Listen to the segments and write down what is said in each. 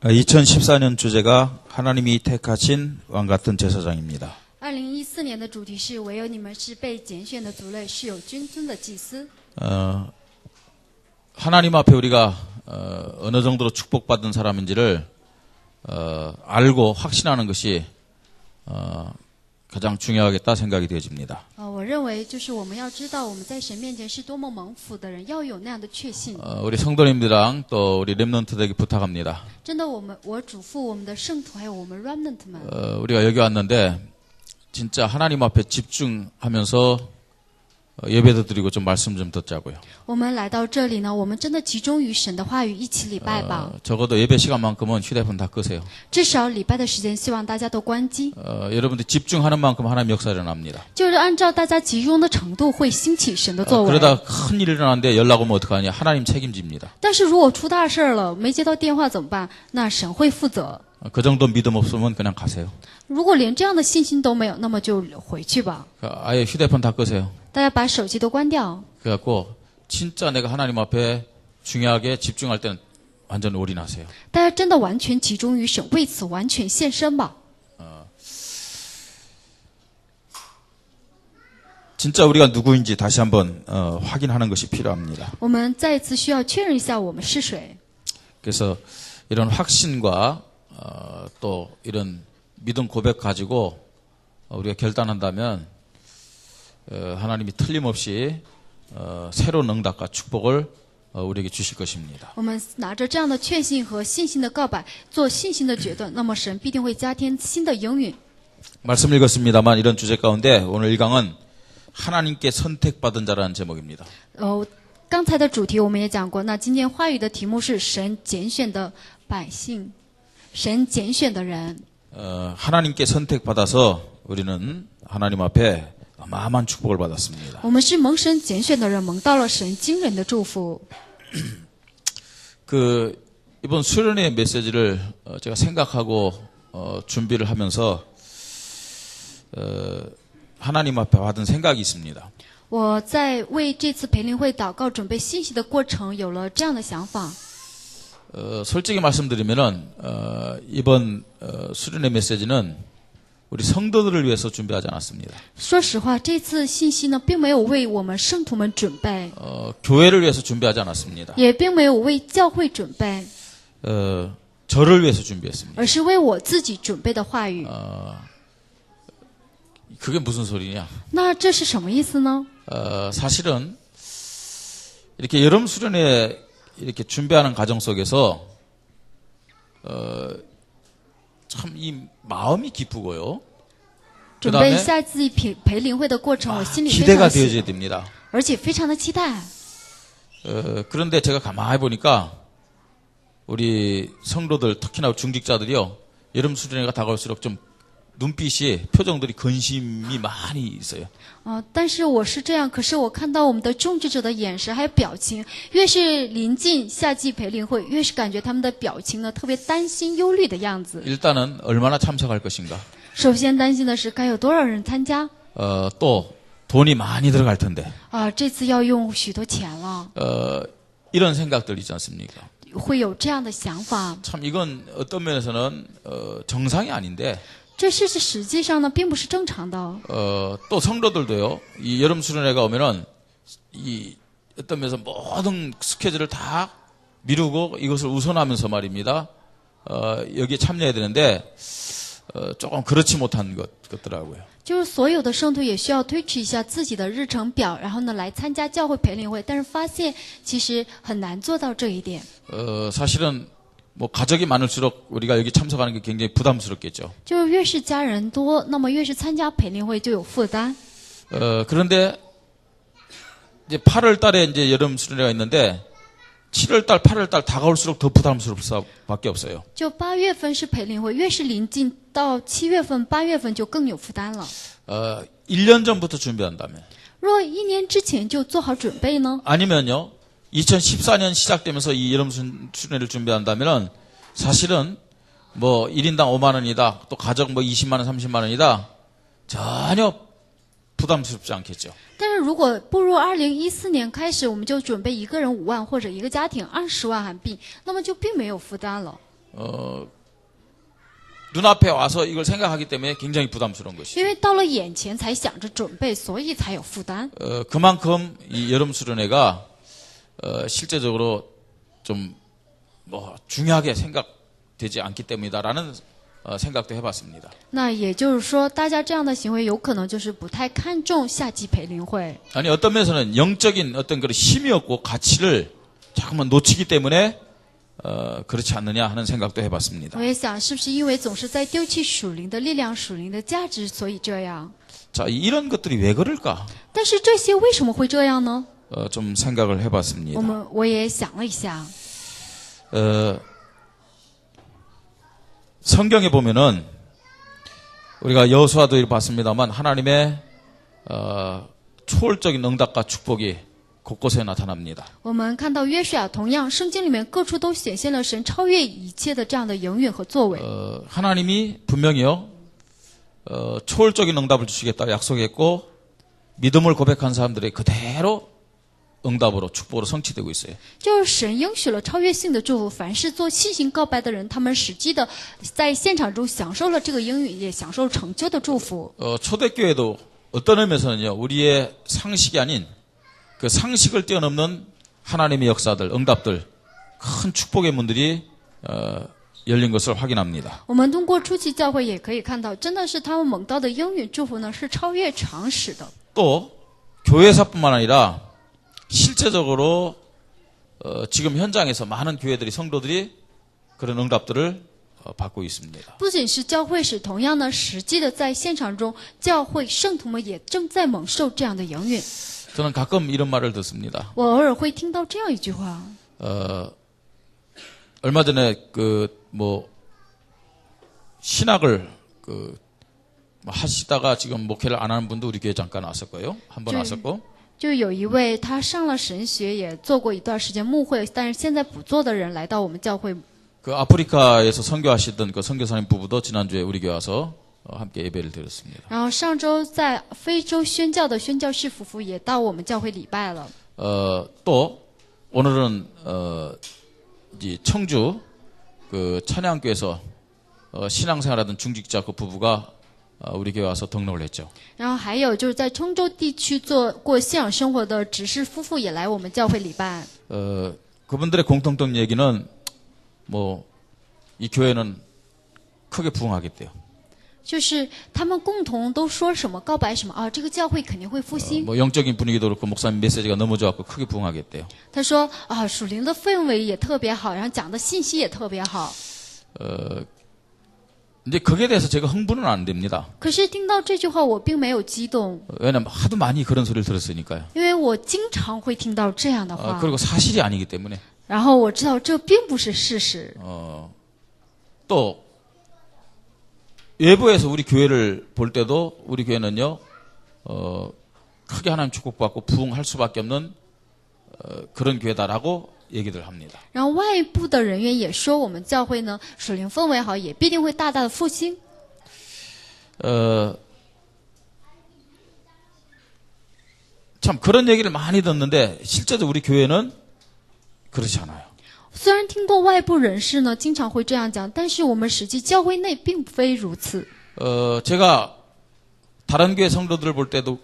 2014년 주제가 하나님이 택하신 왕같은 제사장입니다. 2014年的主题是唯有你们是被拣选的族类，是有君尊的祭司。 하나님 앞에 우리가 어느 정도로 축복받은 사람인지를 알고 확신하는 것이 가장 중요하겠다 생각이 되어집니다. 我认为就是我们要知道我们在神面前是多么蒙福的人，要有那样的确信。 우리 성도님들랑 또 우리 렘넌트들에게 부탁합니다. 真的，我嘱咐我们的圣徒还有我们 remnant 们， 우리가 여기 왔는데 진짜 하나님 앞에 집중하면서 예배도 드리고 좀 말씀 좀 듣자고요. 我们来到这里呢，我们真的集中于神的话语，一起礼拜吧。 적어도 예배 시간만큼은 휴대폰 다 끄세요. 至少礼拜的时间，希望大家都关机， 여러분들 집중하는 만큼 하나님 역사 일어납니다. 就是按照大家集中的程度会兴起神的作为。 그러다 큰 일 일어나는데 연락 오면 어떡하냐? 하나님 책임집니다. 但是如果出大事了，没接到电话怎么办？那神会负责。 그 정도 믿음 없으면 그냥 가세요. 如果连这样的信心都没有，那么就回去吧。 아예 휴대폰 다 끄세요. 大家把手机都关掉。 그래갖고 진짜 내가 하나님 앞에 중요하게 집중할 때는 완전 올인하세요. 大家真的完全集中于神，为此完全献身吧。 진짜 우리가 누구인지 다시 한번 확인하는 것이 필요합니다. 我们再一次需要确认一下我们是谁。 그래서 이런 확신과 또 이런 믿음 고백 가지고 우리가 결단한다면 하나님이 틀림없이 새로운 응답과 축복을 우리에게 주실 것입니다. 我们拿着这样的确信和信心的告白，做信心的决断，那么神必定会加添新的应允。 말씀 읽었습니다만 이런 주제 가운데 오늘 1강은 하나님께 선택받은 자라는 제목입니다. 刚才的主题我们也讲过，那今天话语的题目是神拣选的百姓，神拣选的人。 하나님께 선택받아서 우리는 하나님 앞에 어마어마한 축복을 받았습니다. 我们是蒙神拣选的人，蒙到了神惊人的祝福。 이번 수련회 메시지를 제가 생각하고 준비를 하면서 하나님 앞에 받은 생각이 있습니다. 我在为这次培灵会祷告准备信息的过程，有了这样的想法。 솔직히 말씀드리면은 이번 수련회 메시지는 우리 성도들을 위해서 준비하지 않았습니다. 说实话，这次信息呢，并没有为我们圣徒们准备， 교회를 위해서 준비하지 않았습니다. 也并没有为教会准备， 저를 위해서 준비했습니다. 而是为我自己准备的话语。 그게 무슨 소리냐? 那这是什么意思呢？ 사실은 이렇게 여름 수련회 이렇게 준비하는 과정 속에서 참 이 마음이 기쁘고요. 准备下季培灵会的过程，我心里非 기대가 常喜 되어져야 됩니다. 而且非常的期待。 그런데 제가 가만히 보니까 우리 성도들 특히나 중직자들이요. 여름 수련회가 다가올수록 좀 눈빛이 표정들이 근심이 많이 있어요. 但是我是这样，可是我看到我们的种植者的眼神还有表情，越是临近夏季培灵会，越是感觉他们的表情呢特别担心、忧虑的样子。 일단은 얼마나 참석할 것인가. 首先担心的是该有多少人参加。 또 돈이 많이 들어갈 텐데. 这次要用许多钱了。 이런 생각들 있지 않습니까? 会有这样的想法。 참 이건 어떤 면에서는 정상이 아닌데. 这事实际上呢，并不是正常的。 또 성도들도요. 이 여름 수련회가 오면은 이 어떤 면에서 모든 스케줄을 다 미루고 이것을 우선하면서 말입니다. 여기에 참여해야 되는데 조금 그렇지 못한 것더라고요. 就是所有的圣徒也需要推迟一下自己的日程表，然后呢来参加教会培灵会，但是发现其实很难做到这一点。 사실은 뭐 가족이 많을수록 우리가 여기 참석하는 게 굉장히 부담스럽겠죠. 就是越是家人多，那么越是参加培灵会就有负担。 그런데 이제 8월 달에 이제 여름 수련회가 있는데 7월 달, 8월 달 다가올수록 더 부담스러울 수밖에 없어요. 就8月份是培灵会，越是临近到7月份、8月份就更有负担了。 1년 전부터 준비한다면. 若1年之前就做好准备呢？ 아니면요. 2014년 시작되면서 이 여름 수련회를 준비한다면은 사실은 뭐 1인당 5만 원이다. 또 가족 뭐 20만 원, 30만 원이다. 전혀 부담스럽지 않겠죠. 但是如果步入2014年开始，我们就准备一个人5万或者一个家庭20万韩币，那么就并没有负担了。 눈앞에 와서 이걸 생각하기 때문에 굉장히 부담스러운 것이죠. 因为到了眼前才想着准备，所以才有负担。 그만큼 이 여름 수련회가 실제적으로 좀 중요하게 생각되지 않기 때문이다라는 생각도 해봤습니다. 那也就是说，大家这样的行为有可能就是不太看重夏季培灵会。 아니 어떤 면에서는 영적인 어떤 그런 힘이 없고 가치를 자꾸만 놓치기 때문에 그렇지 않느냐 하는 생각도 해봤습니다. 我也想，是不是因为总是在丢弃属灵的力量、属灵的价值，所以这样？ 자, 이런 것들이 왜 그럴까? 但是这些为什么会这样呢？ 좀 생각을 해봤습니다. 我也想了一下， 성경에 보면은 우리가 여호수아도 봤습니다만 하나님의 초월적인 응답과 축복이 곳곳에 나타납니다. 我们看到约书亚，同样圣经里面各处都显现了神超越一切的这样的应允和作为。 하나님이 분명히요 초월적인 응답을 주시겠다 약속했고 믿음을 고백한 사람들이 그대로 응답으로 축복으로 성취되고 있어요. 就是神应许了超越性的祝福，凡是做信心告白的人，他们实际的在现场中享受了这个应允，也享受成就的祝福。 초대교회도 어떤 의미에서는요 우리의 상식이 아닌 그 상식을 뛰어넘는 하나님의 역사들, 응답들, 큰 축복의 문들이 열린 것을 확인합니다. 我们通过初期教会也可以看到，真的是他们蒙到的应允祝福呢，是超越常识的。 또 교회사뿐만 아니라 실제적으로 지금 현장에서 많은 교회들이 성도들이 그런 응답들을 받고 있습니다. 不仅是教会使，同样呢，实际的在现场中，教会圣徒们也正在蒙受这样的应允。 저는 가끔 이런 말을 듣습니다. 我偶尔会听到这样一句话。 얼마 전에 신학을 하시다가 지금 목회를 안 하는 분도 우리 교회 잠깐 왔었고요. 한 번 왔었고. 就有一位他上了神学，也做过一段时间牧会，但是现在不做的人来到我们教会。 그 아프리카에서 선교하시던 그 선교사님 부부도 지난주에 우리 교회 와서 함께 예배를 드렸습니다. 然后上周在非洲宣教的宣教士夫妇也到我们教会礼拜了。 또 오늘은 이제 청주 그 찬양교에서 신앙생활하던 중직자 그 부부가 우리 교회 와서 등록을 했죠. 然后还有就是在청州地区做过信仰生活的执事夫妇也来我们教会礼拜。 그분들의 공통점 얘기는 이 교회는 크게 부흥하겠대요. 就是他们共同都说什么告白什么啊，这个教会肯定会复兴。 영적인 분위기도 그렇고 목사님 메시지가 너무 좋았고 크게 부흥하겠대요. 他说啊，属灵的氛围也特别好，然后讲的信息也特别好。 이제 거기에 대해서 제가 흥분은 안 됩니다. 可是听到这句话，我并没有激动， 왜냐면 하도 많이 그런 소리를 들었으니까요. 因为我经常会听到这样的话， 그리고 사실이 아니기 때문에. 然后我知道这并不是事实。 또 외부에서 우리 교회를 볼 때도 우리 교회는요 크게 하나님 축복받고 부흥할 수밖에 없는 그런 교회다라고 얘기들 합니다. 然后外部的人员也说，我们教会呢，属灵氛围好，也必定会大大的复兴。 참 그런 얘기를 많이 듣는데 실제로 우리 교회는 그렇지 않아요. 虽然听过外部人士呢经常会这样讲，但是我们实际教会内并非如此。 제가 다른 교회 성도들을 볼 때도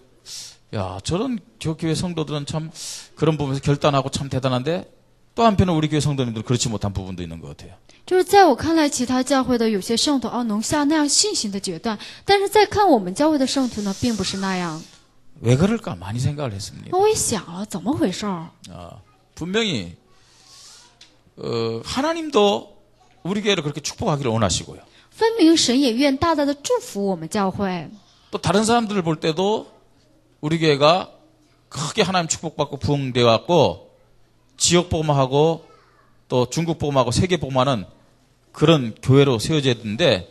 야 저 교회 성도들은 참 그런 부분에서 결단하고 참 대단한데 또 한편은 우리 교회 성도님들은 그렇지 못한 부분도 있는 것 같아요. 就是在我看来，其他教会的有些圣徒能下那样信心的决断，但是再看我们教会的圣徒呢，并不是那样。 왜 그럴까 많이 생각을 했습니다. 我也想了，怎么回事儿？ 분명히 하나님도 우리 교회를 그렇게 축복하기를 원하시고요. 分明神也愿大大的祝福我们教会。 또 다른 사람들을 볼 때도 우리 교회가 크게 하나님 축복받고 부흥되어 왔고 지역 복음하고 또 중국 복음하고 세계 복음하는 그런 교회로 세워져야 되는데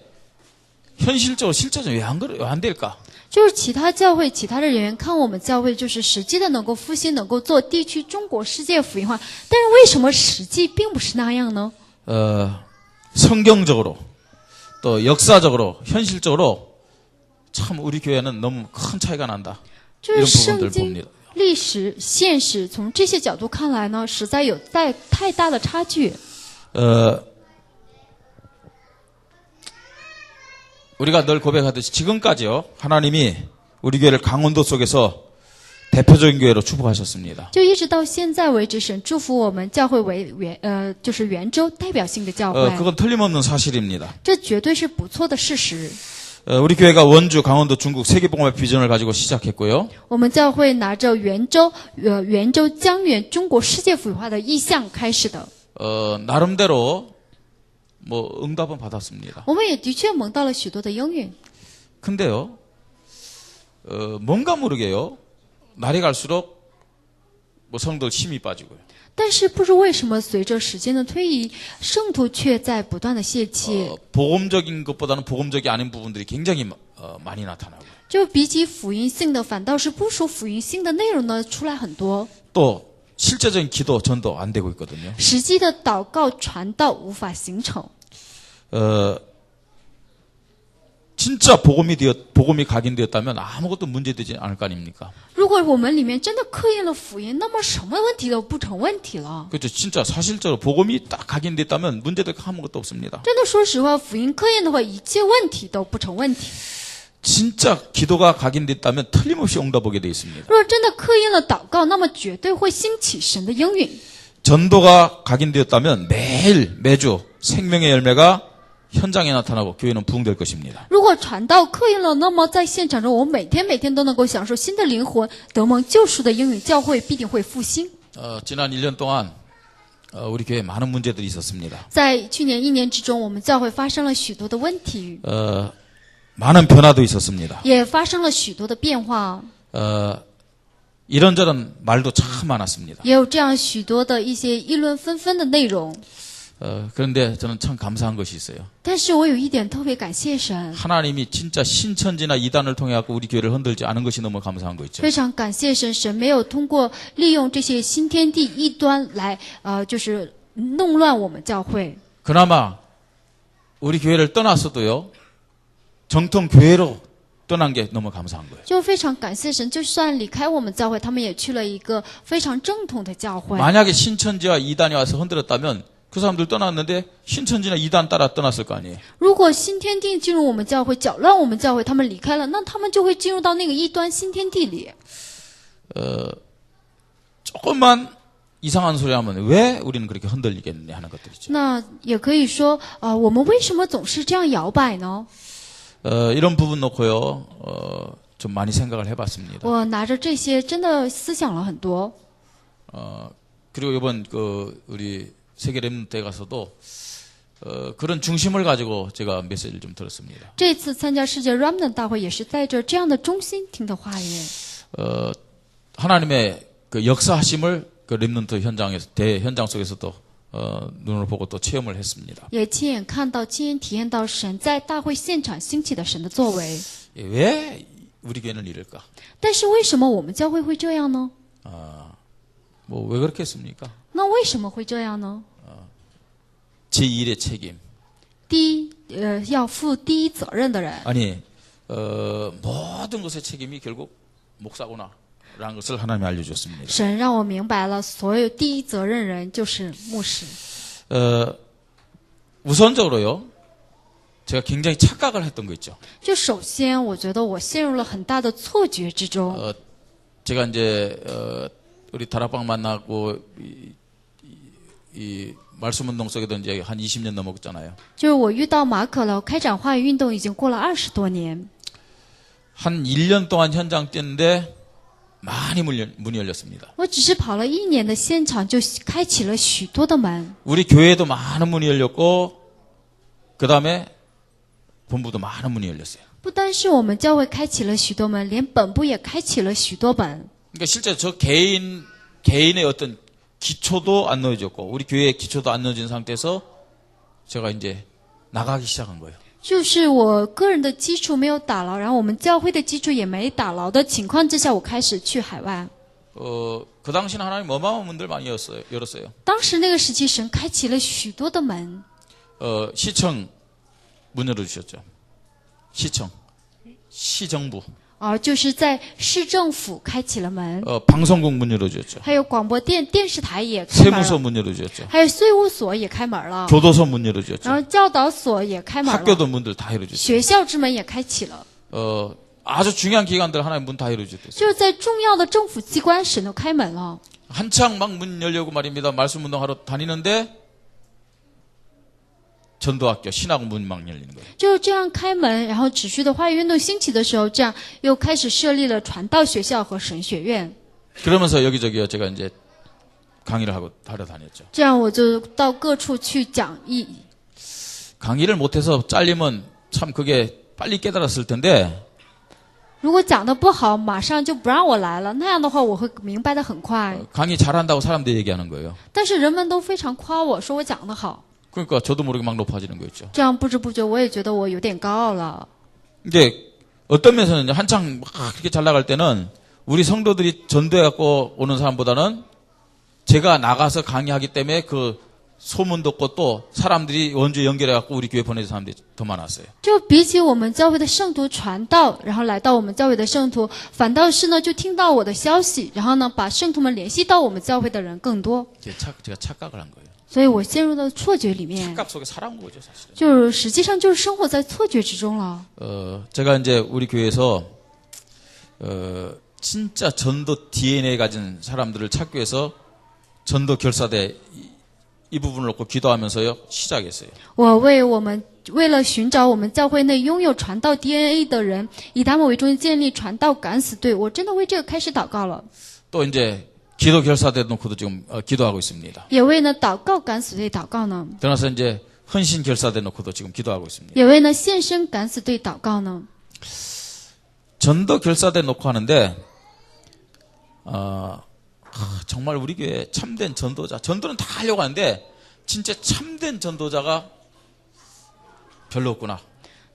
현실적으로 실제적으로 왜 안 될까? 就是其他教会、其他的人员看我们教会，就是实际的能够复兴，能够做地区中国世界福音化，但是为什么实际并不是那样呢？ 성경적으로 또 역사적으로 현실적으로 참 우리 교회는 너무 큰 차이가 난다. 就 이런 是 부분들 圣经 봅니다. 历史、现实，从这些角度看来呢，实在有太大的差距。 우리가 늘 고백하듯이 지금까지요, 하나님이 우리 교회를 강원도 속에서 대표적인 교회로 축복하셨습니다. 就一直到现在为止，神祝福我们教会为就是圆州代表性的教会， 그건 틀림없는 사실입니다. 这绝对是不错的事实。 우리 교회가 원주, 강원도, 중국 세계봉합 비전을 가지고 시작했고요. 我们教会拿着圆州江源中国世界腐化的意向开始的， 나름대로 뭐 응답은 받았습니다. 我们也的确蒙到了许多的应允。 근데요, 뭔가 모르게요, 날이 갈수록 뭐 성도들 힘이 빠지고요. 但是不知为什么，随着时间的推移，圣徒却在不断的泄气。 복음적인 것보다는 복음적이 아닌 부분들이 굉장히 많이 나타나고. 就比起福音性的，反倒是不属福音性的内容呢出来很多。 또 실제적인 기도, 전도 안 되고 있거든요. 实际的祷告传道无法形成。 진짜 복음이 각인되었다면 아무것도 문제되지 않을 거 아닙니까? 如果我们里面真的刻印了福音，那么什么问题都不成问题了。 그렇죠. 진짜 사실적으로 복음이 딱 각인됐다면 문제될 거 아무것도 없습니다. 真的，说实话，福音刻印的话，一切问题都不成问题。 진짜 기도가 각인됐다면 틀림없이 응답 오게 돼 있습니다. 若真的刻印了祷告，那么绝对会兴起神的应允。 전도가 각인되었다면 매주 생명의 열매가 현장에 나타나고 교회는 부흥될 것입니다. 如果传道刻印了，那么在现场中，我们每天都能够享受新的灵魂得蒙救赎的应允，教会必定会复兴。 지난 1년 동안 우리 교회에 많은 문제들이 있었습니다. 在去年1年之中，我们教会发生了许多的问题， 많은 변화도 있었습니다. 也发生了许多的变化， 이런저런 말도 참 많았습니다. 也有这样许多的一些议论纷纷的内容。 그런데 저는 참 감사한 것이 있어요. 但是我有一点特别感谢神， 하나님이 진짜 신천지나 이단을 통해 갖고 우리 교회를 흔들지 않은 것이 너무 감사한 거 있죠. 非常感谢神，神没有通过利用这些新天地异端来就是弄乱我们教会。 그나마 우리 교회를 떠났어도요, 정통 교회로 떠난 게 너무 감사한 거예요. 就非常感谢神，就算离开我们教会，他们也去了一个非常正统的教会。 만약에 신천지와 이단이 와서 흔들었다면 그 사람들 떠났는데 신천지나 이단 따라 떠났을 거 아니에요. 如果新天地进入我们教会，搅乱我们教会，他们离开了，那他们就会进入到那个异端新天地里。 조금만 이상한 소리 하면 왜 우리는 그렇게 흔들리겠느냐 하는 것들이죠. 那也可以说，我们为什么总是这样摇摆呢？ 이런 부분 놓고요, 좀 많이 생각을 해봤습니다. 我拿着这些，真的思想了很多。 그리고 이번 우리 세계 렘넌트에 가서도 그런 중심을 가지고 제가 메시지를 좀 들었습니다. 这次参加世界 Remnant 大会，也是带着这样的中心听的话语。 하나님의 그 역사하심을 그 렘넌트 현장에서 대현장 속에서도 눈으로 보고 또 체험을 했습니다. 也亲眼看到、亲眼体验到神在大会现场兴起的神的作为。 왜 우리 교회는 이럴까? 但是为什么我们教会会这样呢？ 뭐 왜 그렇게 했습니까? 那为什么会这样呢？ 제 일의 책임. 第一，要负第一责任的人， 아니, 모든 것의 책임이 결국 목사구나라는 것을 하나님이 알려줬습니다. 神让我明白了，所有第一责任人就是牧师。 우선적으로요, 제가 굉장히 착각을 했던 거 있죠. 就首先，我觉得我陷入了很大的错觉之中。 제가 이제 우리 다락방 만나고 이 말씀 운동 속에도 이제 한 20년 넘었잖아요. 就是我遇到马可了，开展话语运动已经过了20多年。 한 1년 동안 현장 뛰는데 많이 문이 열렸습니다. 我只是跑了1年的现场，就开启了许多的门。 우리 교회도 많은 문이 열렸고, 그 다음에 본부도 많은 문이 열렸어요. 不单是我们教会开启了许多门，连本部也开启了许多门。 그러니까 실제 저 개인의 어떤 기초도 안 놓여졌고, 우리 교회의 기초도 안 놓여진 상태에서 제가 이제 나가기 시작한 거예요. 就是我个人的基础没有打牢，然后我们教会的基础也没打牢的情况之下，我开始去海外。 그 당시는 하나님 어마어마한 문들 많이 열었어요. 当时那个时期，神开启了许多的门。 시청 문 열어주셨죠. 시청. 시정부, 就是在市政府开启了门， 방송국 문 열어주었죠. 还有广播电视台也开门 세무서 了， 문 열어주었죠. 还有税务所也开门了， 교도소 문 열어주었죠. 然后教导所也开门了， 학교도 문들 다 열어주었죠. 学校之门也开启了， 아주 중요한 기관들 하나의 문 다 열어주었어요. 就是在重要的政府机关神都开门了。 한창 막 문 열려고 말입니다. 말씀 운동하러 다니는데 전도학교, 신학 문 막 열리는 거예요. 就是这样开门，然后持续的话语运动兴起的时候，这样又开始设立了传道学校和神学院。 그러면서 여기저기요 제가 이제 강의를 하러 다녔죠. 这样我就到各处去讲义。 강의를 못해서 잘리면 참 그게 빨리 깨달았을 텐데 如果讲的不好，马上就不让我来了，那样的话我会明白的很快。 강의 잘한다고 사람들이 얘기하는 거예요. 但是人们都非常夸我说我讲的好， 그러니까 저도 모르게 막 높아지는 거였죠. 这样不知不觉我也觉得我有点高傲了。 근데 어떤 면에서는 한창 막 그렇게 잘 나갈 때는 우리 성도들이 전도해갖고 오는 사람보다는 제가 나가서 강의하기 때문에 그 소문 듣고 또 사람들이 원주에 연결해갖고 우리 교회 보내는 사람들이 더 많았어요. 就比起我们教会的圣徒传道，然后来到我们教会的圣徒，反倒是呢就听到我的消息，然后呢把圣徒们联系到我们教会的人更多， 제가 착각을 한 거예요. 所以我陷入到错觉里面， 착각 속에 살아온 거죠, 사실은. 就是实际上就是生活在错觉之中了。 제가 이제 우리 교회에서 진짜 전도 DNA 가진 사람들을 찾기 위해서 전도 결사대 이 부분을 놓고 기도하면서요 시작했어요. 我为了寻找我们教会内拥有传道 DNA 的人，以他们为中心建立传道敢死队，我真的为这个开始祷告了， 또 이제 기도 결사대 놓고도 지금 기도하고 있습니다. 也为呢祷告敢死队祷告呢， 떠나서 이제 헌신 결사대 놓고도 지금 기도하고 있습니다. 也为呢献身敢死队祷告呢。 전도 결사대 놓고 하는데 정말 우리 교회 참된 전도자, 전도는 다 하려고 하는데 진짜 참된 전도자가 별로 없구나.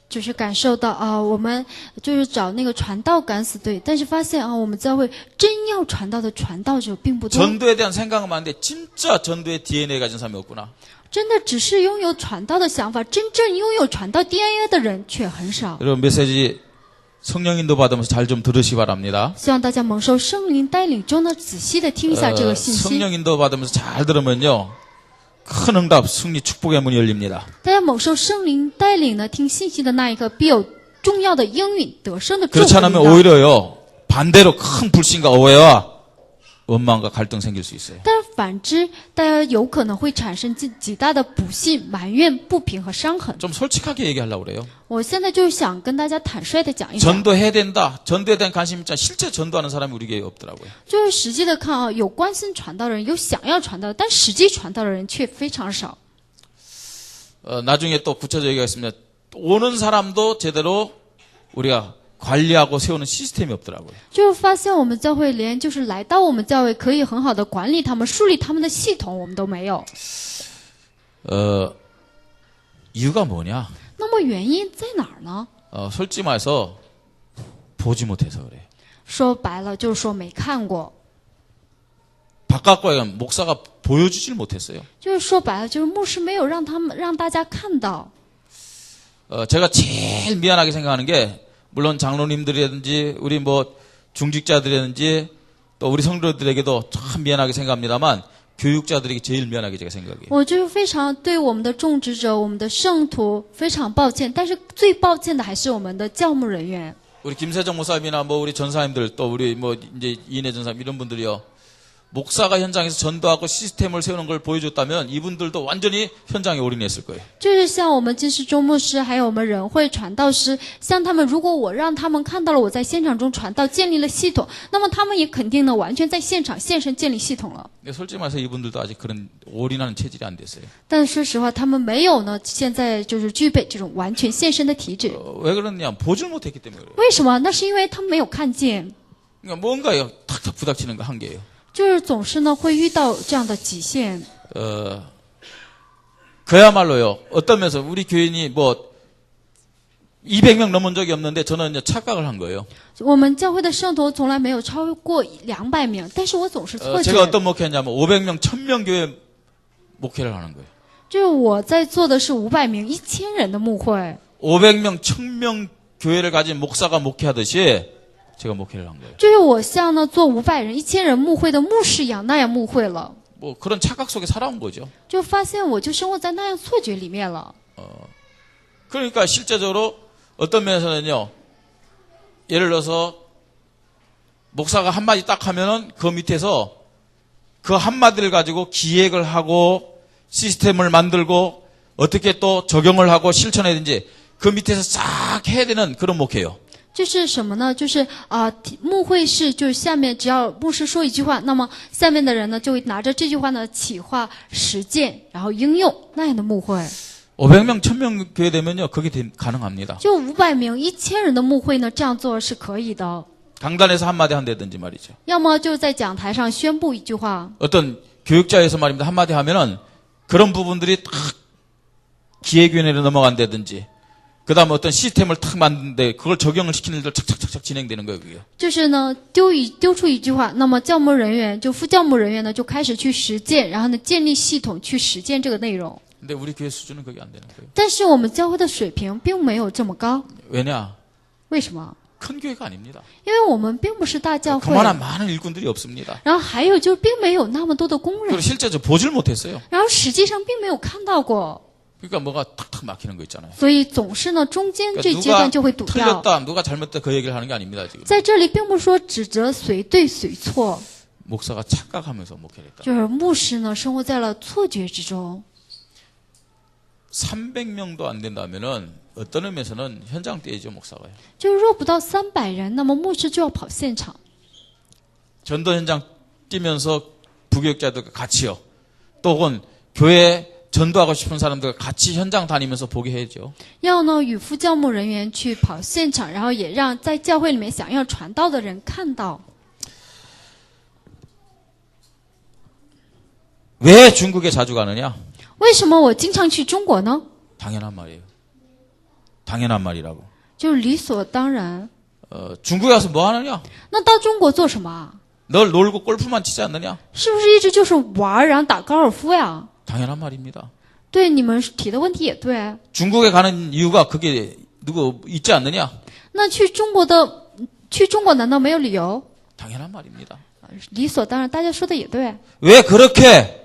就是感受到我们就是找那个传道敢死队，但是发现我们教会真要传道的传道者并不多， 전도에 대한 생각은 많은데 진짜 전도의 DNA 가진 사람이 없구나. 真的只是拥有传道的想法，真正拥有传道 DNA 的人却很少。 여러분 메시지 성령 인도 받으면서 잘 좀 들으시기 바랍니다. 希望大家蒙受圣灵带领中呢，仔细的听一下这个信息。 성령 인도 받으면서 잘 들으면요 큰 응답, 승리, 축복의 문이 열립니다. 大家蒙受圣灵带领呢，听信息的那一刻，必有重要的应允得胜的祝福 그렇지 临 않으면 到。 오히려요 반대로 큰 불신과 오해와 원망과 갈등 생길 수 있어요. 但是反之，大家有可能会产生极大的不信、埋怨、不平和伤痕。 좀 솔직하게 얘기하려고 그래요. 我现在就是想跟大家坦率的讲一讲， 전도해야 된다. 전도에 대한 관심 있지만 실제 전도하는 사람이 우리 교회에 없더라고요. 就是实际的看有关心传道的人，有想要传道的，但实际传道的人却非常少。 나중에 또 구체적으로 얘기하겠습니다. 오는 사람도 제대로 우리가 관리하고 세우는 시스템이 없더라고요. 就是发现我们教会连就是来到我们教会可以很好的管理他们、树立他们的系统，我们都没有。 이유가 뭐냐? 那么原因在哪儿呢？ 솔직히 말해서 보지 못해서 그래요. 说白了就是说没看过， 바깥과 목사가 보여주질 못했어요. 就是说白了就是牧师没有让大家看到。 제가 제일 미안하게 생각하는 게 물론 장로님들이라든지 우리 뭐 중직자들이라든지 또 우리 성도들에게도 참 미안하게 생각합니다만 교육자들에게 제일 미안하게 제가 생각해요. 我就是非常对我们的种植者、我们的圣徒非常抱歉，但是最抱歉的还是我们的教牧人员。 우리 김세정 목사님이나 뭐 우리 전사님들 또 우리 뭐 이제 이인혜 전사님 이런 분들이요. 목사가 현장에서 전도하고 시스템을 세우는 걸 보여줬다면 이분들도 완전히 현장에 올인했을 거예요. 就是像我们金世忠牧师，还有我们仁惠传道师，像他们，如果我让他们看到了我在现场中传道，建立了系统，那么他们也肯定呢完全在现场现身建立系统了。 근데 솔직히 말해서 이분들도 아직 그런 올인하는 체질이 안 됐어요. 但说实话，他们没有呢，现在就是具备这种完全现身的体质。 왜 그러냐? 보질 못했기 때문에 그래요. 为什么？那是因为他们没有看见， 그러니까 뭔가요? 탁탁 부닥치는 거 한계예요. 就是总是呢会遇到这样的极限。 그야말로요. 어떤 면에서 우리 교인이 뭐 200명 넘은 적이 없는데 저는 이제 착각을 한 거예요. 我们教会的圣徒从来没有超过200名，但是我总是错 제가 觉。 어떤 목회냐면 500명, 1000명 교회 목회를 하는 거예요. 就是我在做的是500名、1000人的牧会， 500명, 1000명 교회를 가진 목사가 목회하듯이 제가 목회를 한 거예요. 就是我像呢做500人、1000人牧会的牧师一样，那样牧会了， 뭐 그런 착각 속에 살아온 거죠. 就发现我就生活在那样错觉里面了。 그러니까 실제적으로 어떤 면에서는요. 예를 들어서 목사가 한마디 딱 하면은 그 밑에서 그 한마디를 가지고 기획을 하고 시스템을 만들고 어떻게 또 적용을 하고 실천해야 되는지 그 밑에서 싹 해야 되는 그런 목회예요. 就是什么呢？就是牧会是就是下面只要牧师说一句话，那么下面的人呢就会拿着这句话呢企划、实践，然后应用那样的牧会。 500명, 1000명 교회 되면요. 그게 가능합니다. 就500名、1000人的牧会呢，这样做是可以的。 강단에서 한마디 한다든지 말이죠. 要么就在讲台上宣布一句话， 어떤 교육자에서 말입니다. 한마디 하면은 그런 부분들이 딱 기획위원회로 넘어간다든지 그 다음에 어떤 시스템을 탁 만드는데 그걸 적용을 시키는 일들 착착착착 진행되는 거예요. 그게. 就是呢丢出一句话，那么教牧人员就副教牧人员呢就开始去实践，然后呢建立系统去实践这个内容。 근데 우리 교회 수준은 그게 안 되는 거예요. 但是我们教会的水平并没有这么高， 왜냐? 为什么？ 큰 교회가 아닙니다. 因为我们并不是大教会， 그만한 많은 일꾼들이 없습니다. 然后还有就并没有那么多的工 그리고 人， 실제로 보질 못했어요. 然后实际上并没有看到过， 그러니까 뭐가 탁탁 막히는 거 있잖아요. 所以总是呢中间这 그러니까 阶段就会堵掉。 틀렸다, 누가 잘못했다 그 얘기를 하는 게 아닙니다. 지금 在这里并不是说指责谁对谁错， 목사가 착각하면서 목회를 했다. 就是牧师呢生活在了错觉之中。 300명도 안 된다면은 어떤 의미에서는 현장 뛰죠 목사가요. 就是若不到300人，那么牧师就要跑现场。 전도 현장 뛰면서 부교육자들과 같이요. 또 혹은 교회 전도하고 싶은 사람들과 같이 현장 다니면서 보게 해야죠. 要呢与副教牧人员去跑现场，然后也让在教会里面想要传道的人看到。 왜 중국에 자주 가느냐? 为什么我经常去中国呢？ 당연한 말이에요. 당연한 말이라고. 就是理所当然。 중국에 가서 뭐 하느냐? 那到中国做什么啊？ 널 놀고 골프만 치지 않느냐? 是不是一直就是玩然后打高尔夫呀？ 당연한 말입니다. 对，你们提的问题也对。 중국에 가는 이유가 그게 누구 있지 않느냐? 那去中国难道没有理由？ 당연한 말입니다. 理所当然，大家说的也对。 왜 그렇게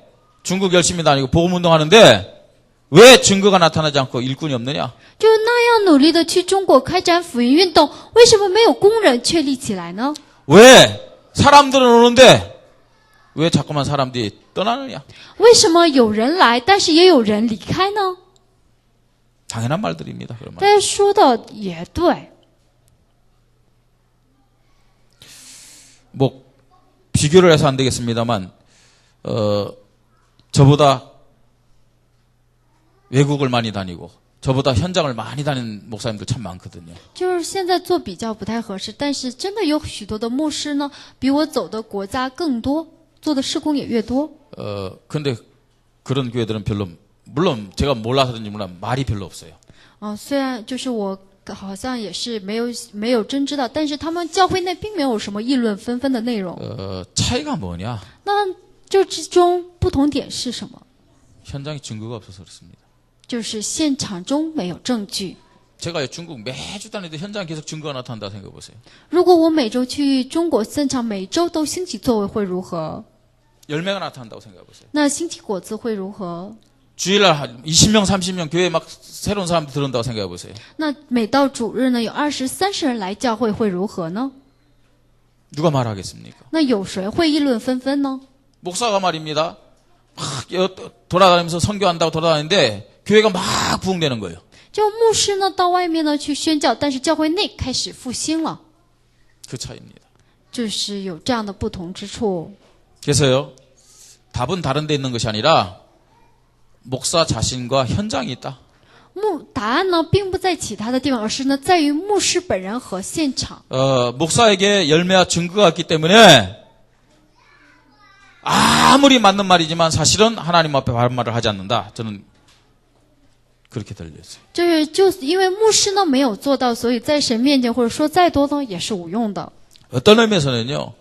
중국 열심히 다니고 복음운동하는데 왜 증거가 나타나지 않고 일꾼이 없느냐? 就那样努力的去中国开展福音运动，为什么没有工人确立起来呢？ 왜 사람들은 오는데 왜 자꾸만 사람들이 떠나느냐? 为什么有人来，但是也有人离开呢？ 당연한 말들입니다. 그런 大 말. 家说的也对。 뭐 비교를 해서 안 되겠습니다만 저보다 외국을 많이 다니고 저보다 현장을 많이 다니는 목사님들 참 많거든요. 就是现在做比较不太合适，但是真的有许多的牧师呢，比我走的国家更多，做的事工也越多。 근데 그런 교회들은 별로 물론 제가 몰라서든지 몰라 말이 별로 없어요. 虽然就是我好像也是没有真知道，但是他们教会内并没有什么议论纷纷的内容。 차이가 뭐냐? 那这之中不同点是什么？ 현장에 증거가 없어서 그렇습니다. 就是现场中没有证据。 제가 중국 매주 다니는데 현장 계속 증거가 나타난다 생각해 보세요. 如果我每周去中国现场，每周都兴起作为会如何？ 열매가 나타난다고 생각해 보세요. 那兴起果子会如何？ 주일날 20명, 30명 교회에 막 새로운 사람들 들어온다고 생각해 보세요. 那每到主日呢，有20、30人来教会会如何呢？ 누가 말하겠습니까? 那有谁会议论纷纷呢？ 목사가 말입니다. 막 돌아다니면서 선교한다고 돌아다니는데 교회가 막 부흥되는 거예요. 就牧师呢到外面呢去宣教，但是教会内开始复兴了， 그 차이입니다. 就是有这样的不同之处。 그래서요. 답은 다른 데 있는 것이 아니라 목사 자신과 현장이 있다. 答案呢并不在其他的地方，而是呢在于牧师本人和现场。 목사에게 열매와 증거가 있기 때문에 아무리 맞는 말이지만 사실은 하나님 앞에 바른 말을 하지 않는다. 저는 그렇게 들렸어요. 就是因为牧师呢没有做到，所以在神面前或者说再多呢也是无用的。 어떤 의미에서는요.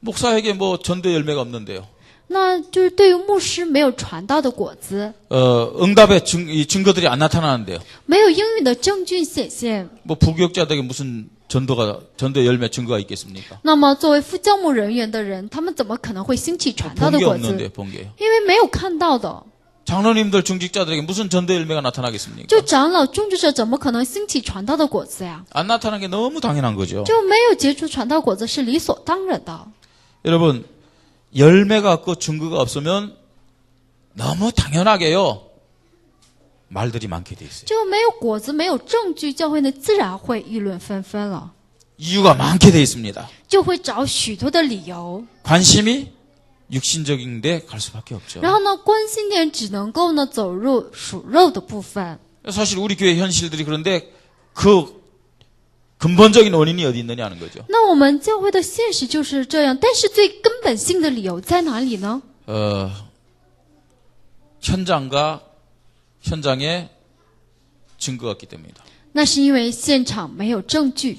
목사에게 뭐 전도 열매가 없는데요. 那就是对于牧师没有传道的果子， 응답의 이 증거들이 안 나타나는데요. 没有应允的证据显现。 뭐 부교육자들에게 무슨 전도 열매 증거가 있겠습니까? 那么作为副教牧人员的人，他们怎么可能会兴起传道 본 的 게 果 없는데요, 子？ 본 게요. 因为没有看到的。 장로님들 중직자들에게 무슨 전도 열매가 나타나겠습니까? 就长老种植者怎么可能兴起传道的果子呀？ 안 나타나는 게 너무 당연한 거죠. 就没有结出传道果子是理所当然的。 여러분, 열매가 없고 증거가 없으면 너무 당연하게요. 말들이 많게 돼 있어요. 就没有果子，没有证据，教会呢自然会议论纷纷了， 이유가 많게 돼 있습니다. 就会找许多的理由。 관심이 육신적인 데 갈 수밖에 없죠. 然后呢，关心点只能够呢走入属肉的部分。 사실 우리 교회 현실들이 그런데 그 근본적인 원인이 어디 있느냐는 거죠. 那我们教会的现实就是这样，但是最根本性的理由在哪里呢？ 현장에 증거가 없기 때문이다. 那是因为现场没有证据。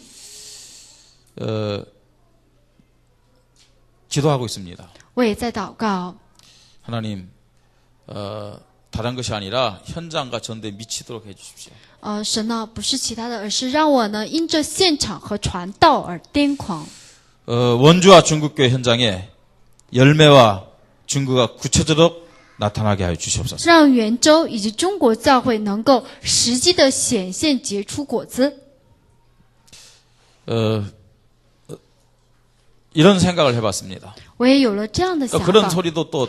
기도하고 있습니다. 我也在祷告， 하나님, 다른 것이 아니라 현장과 전도에 미치도록 해주십시오. 神呢不是其他的，而是让我呢因着现场和传道而癫狂。 원주와 중국교회 현장에 열매와 증거가 구체적으로 나타나게 하여 주시옵소서. 让圆州以及中国教会能够实际的显现结出果子。 이런 생각을 해봤습니다. 我也有了这样的想 그런 法， 소리도 또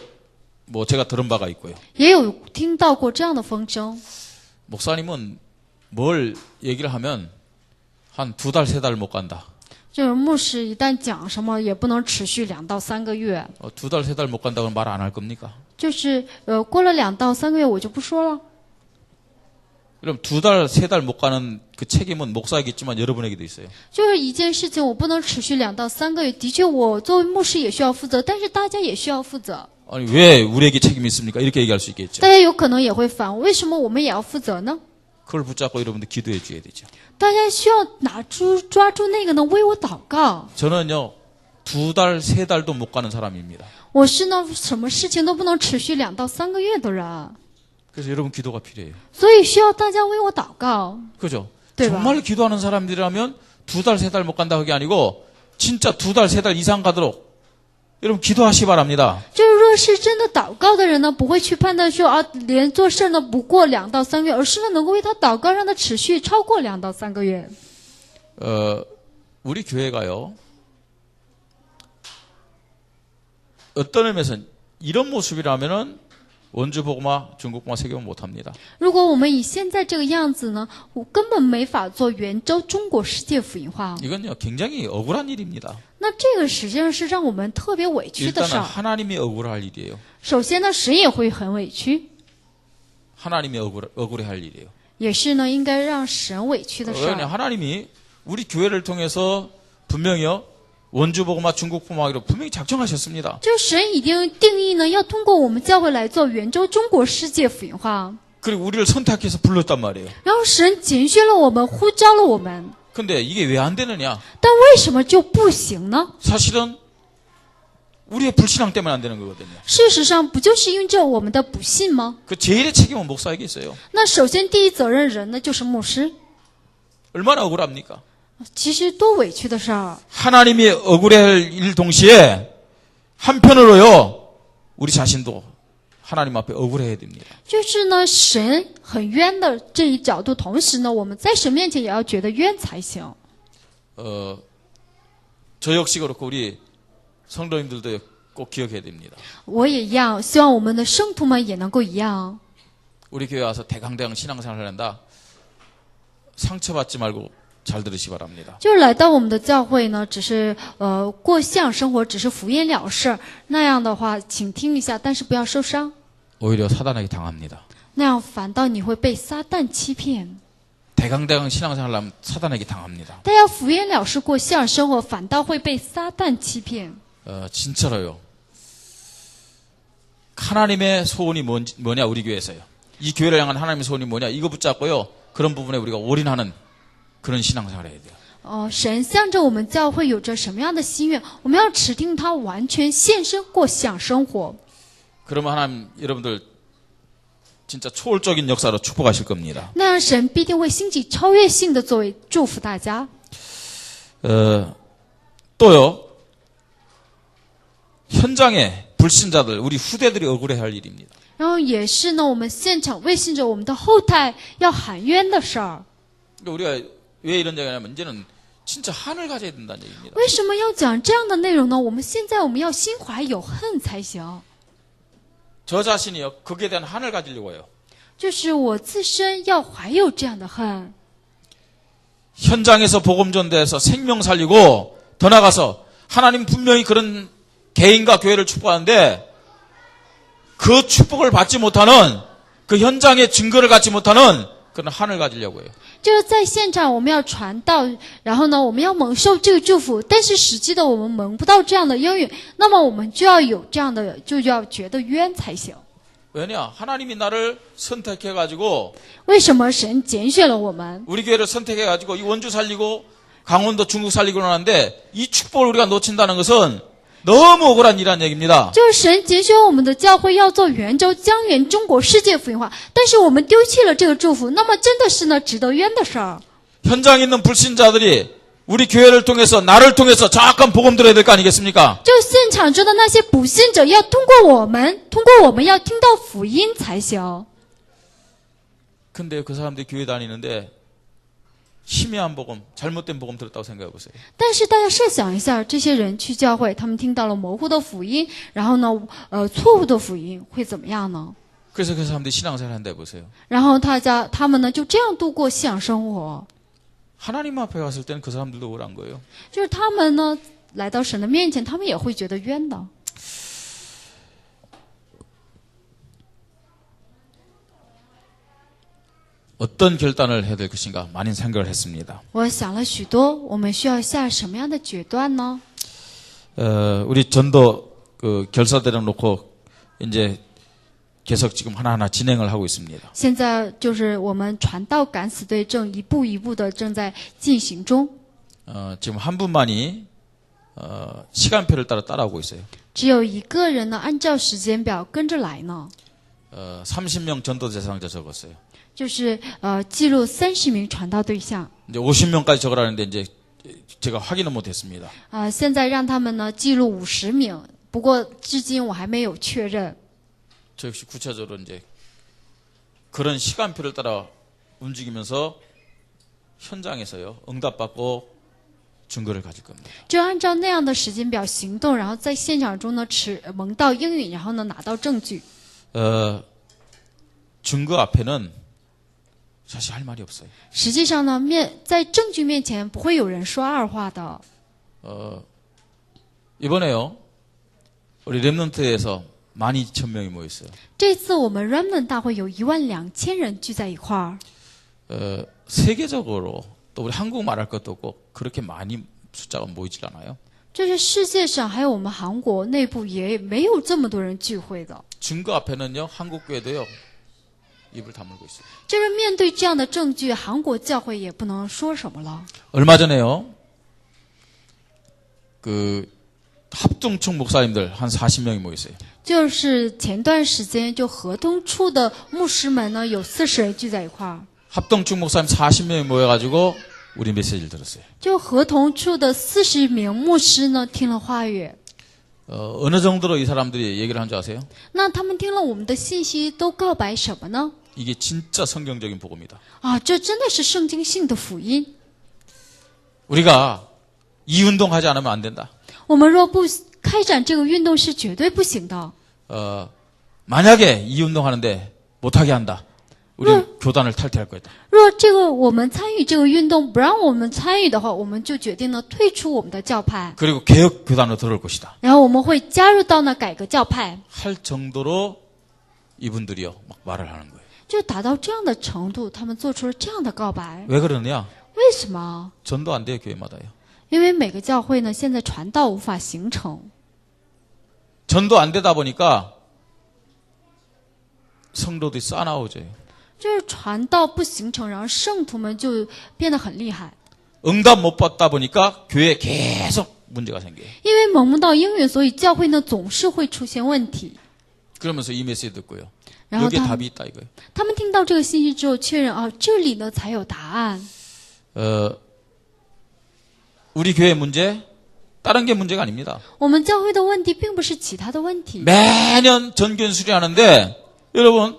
뭐 제가 들은 바가 있고요. 也有听到过这样的风声。 목사님은 뭘 얘기를 하면 한 2달, 3달 못 간다. 就是牧师一旦讲什么，也不能持续2到3个月。 2달, 3달 못 간다고 말 안 할 겁니까? 就是过了2到3个月，我就不说了。 그럼 2달, 3달 못 가는 그 책임은 목사에게있지만 여러분에게도 있어요. 就是一件事情，我不能持续2到3个月。的确，我作为牧师也需要负责，但是大家也需要负责。 아니 왜 우리에게 책임이 있습니까? 이렇게 얘기할 수 있겠죠. 大家有可能也会反问，为什么我们也要负责呢？ 그걸 붙잡고 여러분들 기도해 줘야 되죠. 大家需要抓住那个呢，为我祷告。 저는요 2달, 3달도 못 가는 사람입니다. 我是呢，什么事情都不能持续2到3个月的人， 그래서 여러분 기도가 필요해요. 所以需要大家为我祷告。 그죠? 对吧？ 정말 기도하는 사람들이라면 2달, 3달 못 간다 그게 아니고 진짜 2달, 3달 이상 가도록 여러분 기도하시 바랍니다. 就是若是真的祷告的人呢，不会去判断说啊，连做事呢不过2到3个月，而是呢能够为他祷告，让他持续超过2到3个月。 우리 교회가요. 어떤 의미에서 이런 모습이라면은 원주 복음화, 중국 복음화 세계는 못합니다. 如果我们以现在这个样子呢，我根本没法做圆州中国世界福音化。 이건요 굉장히 억울한 일입니다. 那这个实际上是让我们特别委屈的事 일단은 儿。 하나님이 억울할 일이에요. 首先呢，神也会很委屈， 하나님이 억울해할 일이에요. 也是呢应该让神委屈的事 왜냐 儿。 하나님이 우리 교회를 통해서 분명히요 원주 복음화, 중국 복음화기로 분명히 작정하셨습니다. 就神已经定义呢，要通过我们教会来做圆州中国世界福音化。 그리고 우리를 선택해서 불렀단 말이에요. 然后神拣选了我们，呼召了我们， 근데 이게 왜 안 되느냐? 但为什么就不行呢？ 사실은 우리의 불신앙 때문에 안 되는 거거든요. 事实上，不就是因为这我们的不信吗？ 그 제일의 책임은 목사에게 있어요. 那首先第一责任人呢，就是牧师。 얼마나 억울합니까? 其实多委屈的事儿。 하나님이 억울해할 일 동시에 한편으로요 우리 자신도 하나님 앞에 억울해야 됩니다. 就是呢，神很冤的这一角度，同时呢，我们在神面前也要觉得冤才行。 저 역시 그렇고 우리 성도님들도 꼭 기억해야 됩니다. 我也一样，希望我们的圣徒们也能够一样。 우리 교회 와서 대강대강 신앙생활을 한다. 상처받지 말고 잘 들으시 바랍니다. 就是来到我们的教会呢，只是过相生活，只是敷衍了事，那样的话，请听一下，但是不要受伤， 오히려 사단에게 당합니다. 那样反倒你会被撒旦欺骗。 대강대강 신앙생활을 하면 사단에게 당합니다. 大家敷衍了事过相生活，反倒会被撒旦欺骗。 진짜로요. 하나님의 소원이 뭐냐 우리 교회에서요. 이 교회를 향한 하나님의 소원이 뭐냐 이거 붙잡고요. 그런 부분에 우리가 올인하는 그런 신앙생활을 해야 돼요. 神向着我们教会有着什么样的心愿，我们要指定他完全献身过相生活。 그러면 하나님 여러분들 진짜 초월적인 역사로 축복하실 겁니다. 那样神必定会兴起超越性的作为祝福大家。 또요. 현장에 불신자들, 우리 후대들이 억울해할 일입니다. 然后也是呢，我们现场未信者，我们的后代要喊冤的事儿。 그러니까 우리가 왜 이런 얘기냐면 이제는 진짜 한을 가져야 된다는 얘기입니다. 为什么要讲这样的内容呢？我们现在要心怀有恨才行。 저 자신이요. 거기에 대한 한을 가지려고 해요. 就是我自身要怀有这样的恨。 현장에서 복음 전대해서 생명 살리고 더 나가서 하나님 분명히 그런 개인과 교회를 축복하는데 그 축복을 받지 못하는 그 현장의 증거를 갖지 못하는 그런 한을 가지려고 해요. 就是在现场我们要传道，然后呢，我们要蒙受这个祝福，但是实际的我们蒙不到这样的应允，那么我们就要有这样的，就要觉得冤才行。 왜냐? 하나님이 나를 선택해가지고 为什么神拣选了我们？ 우리 교회를 선택해가지고 이 원주 살리고 강원도 중국 살리고 하는데 이 축복을 우리가 놓친다는 것은 너무 억울한 일이라는 얘기입니다. 就是神拣选我们的教会要做元州、江源、中国世界福音化，但是我们丢弃了这个祝福，那么真的是呢值得冤的事儿。 현장에 있는 불신자들이 우리 교회를 통해서 나를 통해서 정확한 복음 들어야 될 거 아니겠습니까? 就现场中的那些不信者，要通过我们要听到福音才行。 근데 그 사람들이 교회 다니는데 희미한 복음, 잘못된 복음 들었다고 생각해 보세요. 但是大家设想一下，这些人去教会，他们听到了模糊的福音，然后呢，错误的福音会怎么样呢？ 그래서 그 사람들이 신앙생활 한다 보세요. 然后他们呢就这样度过信仰生活， 하나님 앞에 갔을 때는 그 사람들도 억울한 거예요. 就是他们呢来到神的面前，他们也会觉得冤的。 어떤 결단을 해야 될 것인가 많이 생각을 했습니다. 我想了许多，我们需要下什么样的决断呢？ 우리 전도 그 결사대를 놓고 이제 계속 지금 하나하나 진행을 하고 있습니다. 现在就是我们传道敢死队正一步一步的正在进行中， 지금 한 분만이 시간표를 따라오고 있어요. 只有一个人呢按照时间表跟着来呢， 30명 전도 대상자 적었어요. 就是记录30名传道对象。 이제 50명까지 적으라는데 이제 제가 확인은 못했습니다. 现在让他们呢记录50名，不过至今我还没有确认。 저 역시 구체적으로 이제 그런 시간표를 따라 움직이면서 현장에서요 응답받고 증거를 가질 겁니다. 就按照那样的时间表行动，然后在现场中呢蒙到应允，然后呢拿到证据。 증거 앞에는 사실 할 말이 없어요. 实际上呢，在证据面前不会有人说二话的。 이번에요 우리 렘넌트에서 12,000명이 모였어요. 这次我们 Remnant 大会有12000人聚在一块儿。 세계적으로 또 우리 한국 말할 것도 없고 그렇게 많이 숫자가 모이질 않아요. 这是世界上还有我们韩国内部也没有这么多人聚会的。 증거 앞에는요 한국 교회도요 입을 다물고 있어요. 就是面对这样的证据，韩国教会也不能说什么了。 얼마 전에요 그 합동청 목사님들 한 40명이 모였어요. 就是前段时间，就合同处的牧师们呢，有40人聚在一块儿。 합동청 목사님 40명이 모여가지고 우리 메시지를 들었어요. 就合同处的40名牧师呢，听了话语。 어느 정도로 이 사람들이 얘기를 한 줄 아세요? 那他们听了我们的信息，都告白什么呢？ 이게 진짜 성경적인 복음이다. 啊，这真的是圣经性的福音。 우리가 이 운동하지 않으면 안 된다. 我们若不开展这个运动，是绝对不行的。 만약에 이 운동하는데 못하게 한다. 우리 교단을 탈퇴할 거다. 若这个我们参与这个运动，不让我们参与的话，我们就决定呢退出我们的教派， 그리고 개혁 교단으로 들어올 것이다. 然后我们会加入到那改革教派， 할 정도로 이분들이요 막 말을 하는 거예요. 就达到这样的程度，他们做出了这样的告白。 왜 그러느냐? 为什么？ 전도 안 돼요 교회마다요. 因为每个教会呢，现在传道无法形成， 전도 안 되다 보니까 성도들이 싸나워져요. 就是传道不形成，然后圣徒们就变得很厉害。 응답 못 받다 보니까 교회에 계속 문제가 생겨요. 因为蒙不到应允，所以教会呢总是会出现问题。 그러면서 이 메시지 듣고요. 然后 여기에 他 답이 있다 이거예요. 他们听到这个信息之后，确认啊，这里呢才有答案。 우리 교회 문제 다른 게 문제가 아닙니다. 我们教会的问题并不是其他的问题。 매년 전교연 수련하는데 여러분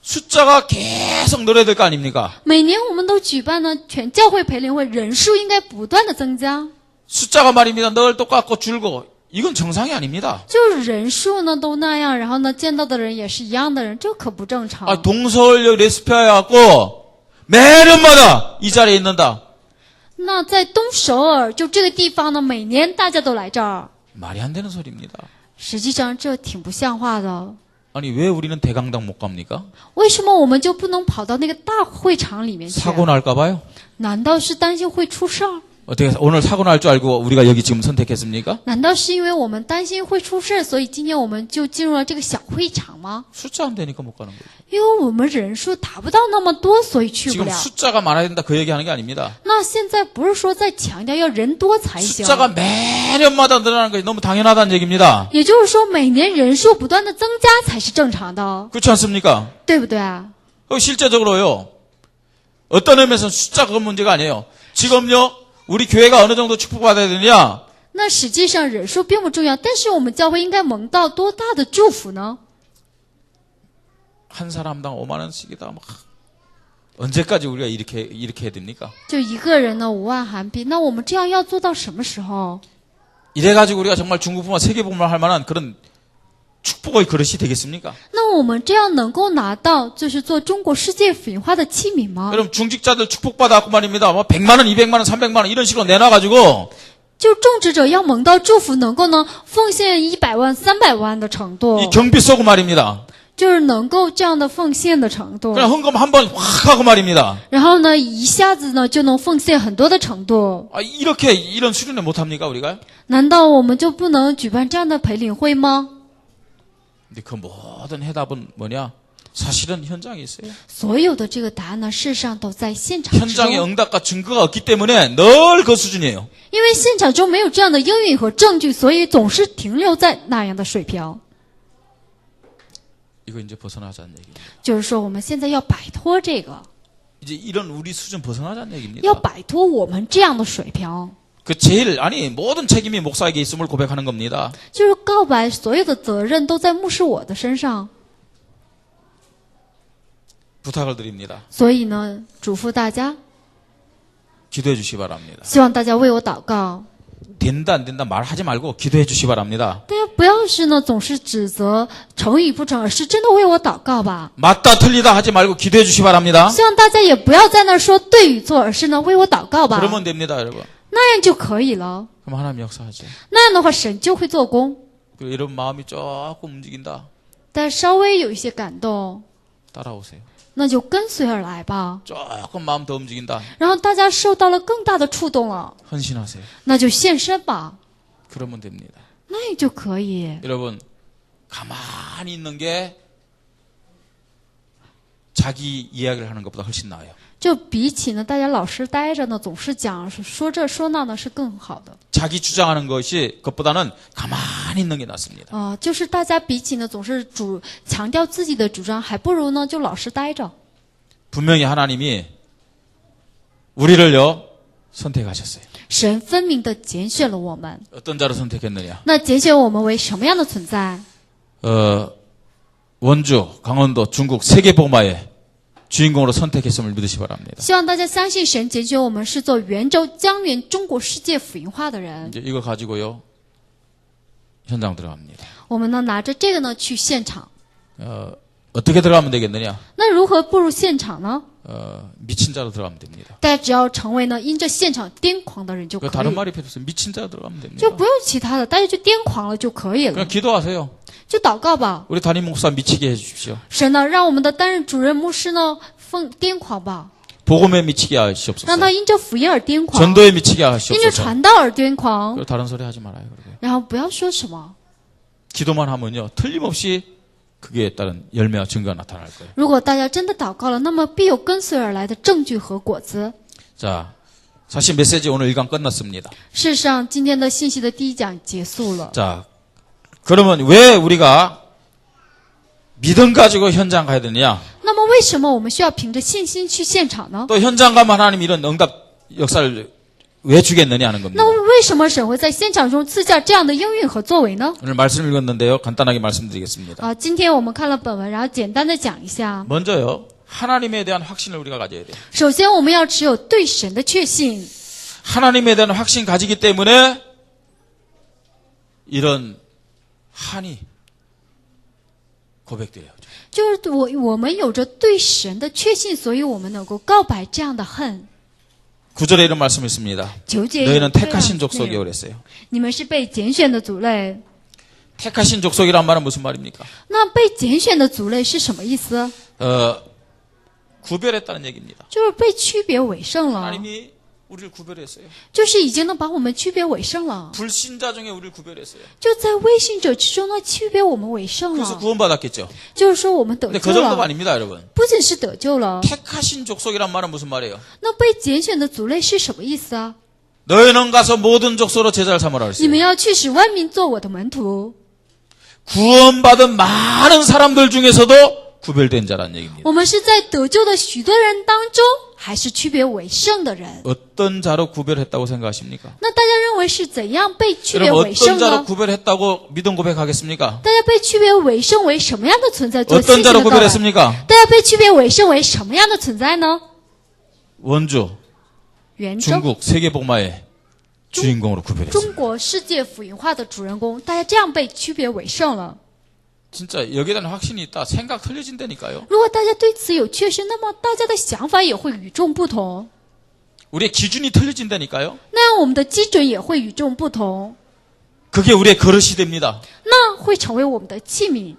숫자가 계속 늘어야 될 거 아닙니까? 每年我们都举办呢全教会培灵会，人数应该不断的增加。 숫자가 말입니다. 늘 똑같고 줄고 이건 정상이 아닙니다. 就是人数呢都那样，然后呢见到的人也是一样的人，这可不正常。 동서울역 레스피아에 갖고 매년마다 이 자리에 있는다. 那在东首尔就这个地方呢，每年大家都来这儿， 말이 안 되는 소리입니다. 实际上这挺不像话的。 아니 왜 우리는 대강당 못 갑니까? 为什么我们就不能跑到那个大会场里面去？ 사고 날까 봐요. 难道是担心会出事儿？ 어떻게 오늘 사고 날 줄 알고 우리가 여기 지금 선택했습니까? 难道是因为我们担心会出事，所以今天我们就进入了这个小会场吗？ 숫자 안 되니까 못 가는 거예요. 因为我们人数达不到那么多，所以去不 지금 了。 숫자가 많아야 된다 그 얘기하는 게 아닙니다. 那现在不是说在强调要人多才行， 숫자가 매년마다 늘어나는 것이 너무 당연하다는 얘기입니다. 也就是说每年人数不断的增加才是正常的， 그렇지 않습니까? 对不对啊？ 실제적으로요. 어떤 의미에서는 숫자 그건 문제가 아니에요. 지금요. 우리 교회가 어느 정도 축복받아야 되느냐? 那实际上人数并不重要，但是我们教会应该蒙到多大的祝福呢？ 한 사람당 5만 원씩이다. 막 언제까지 우리가 이렇게 해야 됩니까? 就一个人呢5万韩币，那我们这样要做到什么时候？ 이래 가지고 우리가 정말 중국뿐만 세계뿐만 할 만한 그런 축복의 그릇이 되겠습니까? 那我们这样能够拿到就是做中国世界腐化的器皿吗？ 여러분 중직자들 축복받았고 말입니다. 뭐 100만 원, 200만 원, 300만 원 이런 식으로 내놔 가지고 就种植者要蒙到祝福，能够呢奉献100万、300万的程度， 이 경비 쏘고 말입니다. 就是能够这样的奉献的程度， 그냥 헌금 한 번 확 하고 말입니다. 然后呢一下子呢就能奉献很多的程度。 이렇게 이런 수련회 못 합니까 우리가? 难道我们就不能举办这样的培灵会吗？ 근데 그 모든 해답은 뭐냐? 사실은 현장에 있어요. 所有的这个答案呢，事实上都在现场之 현장의 中， 응답과 증거가 없기 때문에 늘 그 수준이에요. 因为现场中没有这样的应允和证据，所以总是停留在那样的水平。 이거 이제 벗어나자는 얘기예요. 就是说，我们现在要摆脱这个， 이제 이런 우리 수준 벗어나자는 얘기입니다. 要摆脱我们这样的水平， 그 제일 모든 책임이 목사에게 있음을 고백하는 겁니다. 就是告白所有的责任都在牧师我的身上。 부탁을 드립니다. 所以呢，嘱咐大家， 기도해 주시기 바랍니다. 希望大家为我祷告。 된다 안 된다 말하지 말고 기도해 주시기 바랍니다. 大家不要是呢总是指责成与不成，而是真的为我祷告吧。 맞다 틀리다 하지 말고 기도해 주시기 바랍니다. 希望大家也不要在那说对与错，而是呢为我祷告吧。 그러면 됩니다, 여러분. 那样就可以了。 그럼 하나님 역사하죠. 那样的话，神就会做工。 그리고 이런 마음이 조금 움직인다. 但稍微有一些感动， 따라오세요. 那就跟随而来吧。 조금 마음 더 움직인다. 然后大家受到了更大的触动了， 헌신하세요. 那就献身吧， 그러면 됩니다. 那也就可以。 여러분 가만히 있는 게 자기 이야기를 하는 것보다 훨씬 나아요. 就比起呢，大家老是待着呢，总是讲说这说那呢，是更好的。 자기 주장하는 것보다는 가만히 있는 게 낫습니다. 就是大家比起呢，总是强调自己的主张，还不如呢就老实待着。 분명히 하나님이 우리를요 선택하셨어요. 神分明的拣选了我们， 어떤 자로 선택했느냐? 那拣选我们为什么样的存在？ 원주, 강원도, 중국 세계복마의 주인공으로 선택했음을 믿으시 바랍니다. 希望大家相信神拣选我们是做元州、江源、中国世界福音化的人。 이제 이거 가지고요 현장 들어갑니다. 我们呢拿着这个呢去现场。 어떻게 들어가면 되겠느냐? 那如何步入现场呢？ 미친 자로 들어가면 됩니다. 大家只要成为呢因着现场癫狂的人就可 그 다른 以， 말이 필요 없어요. 미친 자로 들어가면 됩니다. 就不用其他的，大家就癫狂了就可以了 그냥 ， 기도하세요. 就祷告吧。 우리 담임 목사 미치게 해주십시오. 神呢让我们的担任主任牧师呢癫狂吧， 복음에 미치게 하시옵소서. 让他因着福音而癫狂， 전도에 미치게 因着 하시옵소서. 传道而癫狂， 그리고 다른 소리 하지 말아요. 그러게. 然后不要说什么。 기도만 하면요 틀림없이 그게 따른 열매와 증거가 나타날 거예요. 如果大家真的祷告了，那么必有跟随而来的证据和果子。 자, 사실 메시지 오늘 1강 끝났습니다. 事实上，今天的信息的第一讲结束了。 자, 그러면 왜 우리가 믿음 가지고 현장 가야 되느냐? 那么为什么我们需要凭着信心去现场呢？ 또 현장 가면 하나님 이런 응답 역사를 왜 주겠느냐 하는 겁니다. 那为什么神会在现场中赐下这样的应允和作为呢？ 오늘 말씀 읽었는데요. 간단하게 말씀드리겠습니다. 今天我们看了本文，然后简单的讲一下。 먼저요. 하나님에 대한 확신을 우리가 가져야 돼요. 首先，我们要持有对神的确信。 하나님에 대한 확신 가지기 때문에 이런 한이 고백돼요. 就是我们有着对神的确信，所以我们能够告白这样的恨。 9절에 이런 말씀이 있습니다. 9节 너희는 有这样 택하신 的内 족속이요 容 그랬어요. 你们是被拣选的族类。 택하신 족속이란 말은 무슨 말입니까? 那被拣选的族类是什么意思？ 구별했다는 얘기입니다. 就是被区别为圣了， 하나님이 우리를 구별했어요. 就是已经能把我们区别为圣了。 불신자 중에 우리를 구별했어요. 就在未信者之中呢，区别我们为圣 그래서 了。 구원받았겠죠. 就是说我们得 근데 救 그 정도가 了， 아닙니다, 여러분. 不仅是得救了。 택하신 족속이란 말은 무슨 말이에요? 那被拣选的族类是什么意思啊？ 너희는 가서 모든 족속으로 제자를 삼으라 你 그랬어요. 们要去使万民做我的门徒。 구원받은 많은 사람들 중에서도 구별된 자라는 얘기입니다. 我们是在得救的许多人当中，还是区别为圣的人？ 어떤 자로 구별했다고 생각하십니까? 那大家认为是怎样被区别 여러분 为圣 어떤 자로 呢？ 구별했다고 믿음 고백하겠습니까? 大家被区别为圣为什么样的存在？做信 어떤 心 자로 的告白。 구별했습니까? 大家被区别为圣为什么样的存在呢？ 원주 元州， 중국 세계복마의 주인공으로 구별했어요. 中国世界福音化的主人公，大家这样被区别为圣了。 진짜 여기에 대한 확신이 있다. 생각 틀려진다니까요. 如果大家对此有确信，那么大家的想法也会与众不同， 우리의 기준이 틀려진다니까요. 那样我们的基准也会与众不同， 그게 우리의 그릇이 됩니다. 那会成为我们的器皿。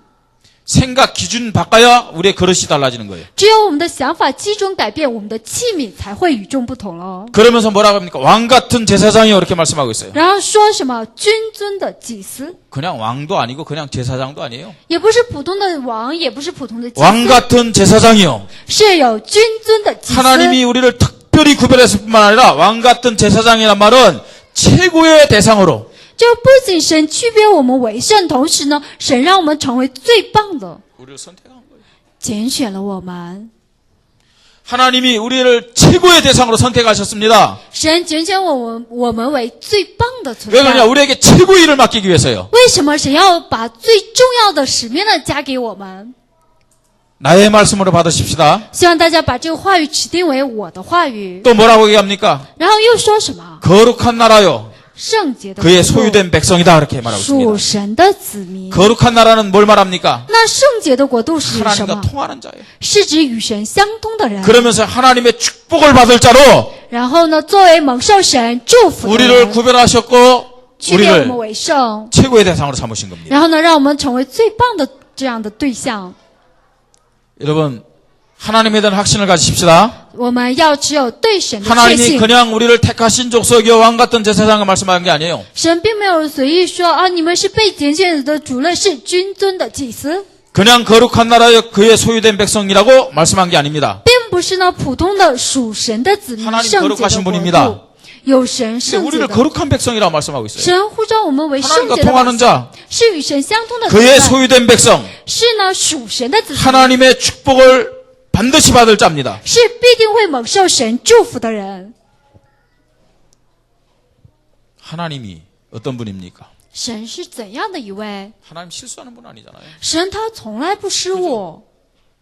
생각 기준 바꿔야 우리의 그릇이 달라지는 거예요. 只有我们的想法基准改变，我们的器皿才会与众不同了。 그러면서 뭐라고 합니까? 왕 같은 제사장이요 이렇게 말씀하고 있어요. 然后说什么君尊的祭司， 그냥 왕도 아니고 그냥 제사장도 아니에요. 也不是普通的王，也不是普通的祭 왕 司， 같은 제사장이요. 是有君尊的祭司。 하나님이 우리를 특별히 구별했을 뿐만 아니라 왕 같은 제사장이란 말은 최고의 대상으로 就不仅神区别我们为圣，同时呢，神让我们成为最棒的， 우리를 선택한 거예요. 拣选了我们。 하나님이 우리를 최고의 대상으로 선택하셨습니다. 神拣选我们为最棒的存 왜 그러냐? 在。 우리에게 최고의 일을 맡기기 위해서요. 为什么神要把最重要的使命呢加给我们？ 나의 말씀으로 받으십시다. 希望大家把这个话语指定为我的话语。 또 뭐라고 얘기합니까? 然后又说什么？ 거룩한 나라요. 圣洁的 그의 国度 소유된 백성이다. 이렇게 말하고 属 있습니다. 神的子民。 거룩한 나라는 뭘 말합니까? 那圣洁的国度是指什 하나님과 么？ 통하는 자예요. 是指与神相通的人。 그러면서 하나님의 축복을 받을 자로 然后呢，作为蒙受神祝福的 우리를 人， 구별하셨고 区别我们 우리를 为圣， 최고의 대상으로 삼으신 겁니다. 然后呢，让我们成为最棒的这样的对象。 여러분 하나님에 대한 확신을 가지십시다. 我们要持有对神的确 하나님이 信。 그냥 우리를 택하신 족속이요 왕 같은 제사장을 말씀하는 게 아니에요. 神并没有随意说啊，你们是被拣选的主类，是君尊的祭司， 그냥 거룩한 나라여 그의 소유된 백성이라고 말씀한 게 아닙니다. 并不是呢普通的属神的子民， 하나님 圣洁 거룩하신 的国 분입니다. 度，有神 근데 圣洁 우리를 的。 거룩한 백성이라고 말씀하고 있어요. 神呼召我们为圣 하나님과 洁的百 통하는 姓， 자, 是与神相通的存 그의 在， 소유된 백성, 是呢属神的子民， 하나님의 축복을 반드시 받을 자입니다. 是必定会蒙受神祝福的人。 하나님이 어떤 분입니까? 神是怎样的一位？ 하나님 실수하는 분 아니잖아요. 神他从来不失误，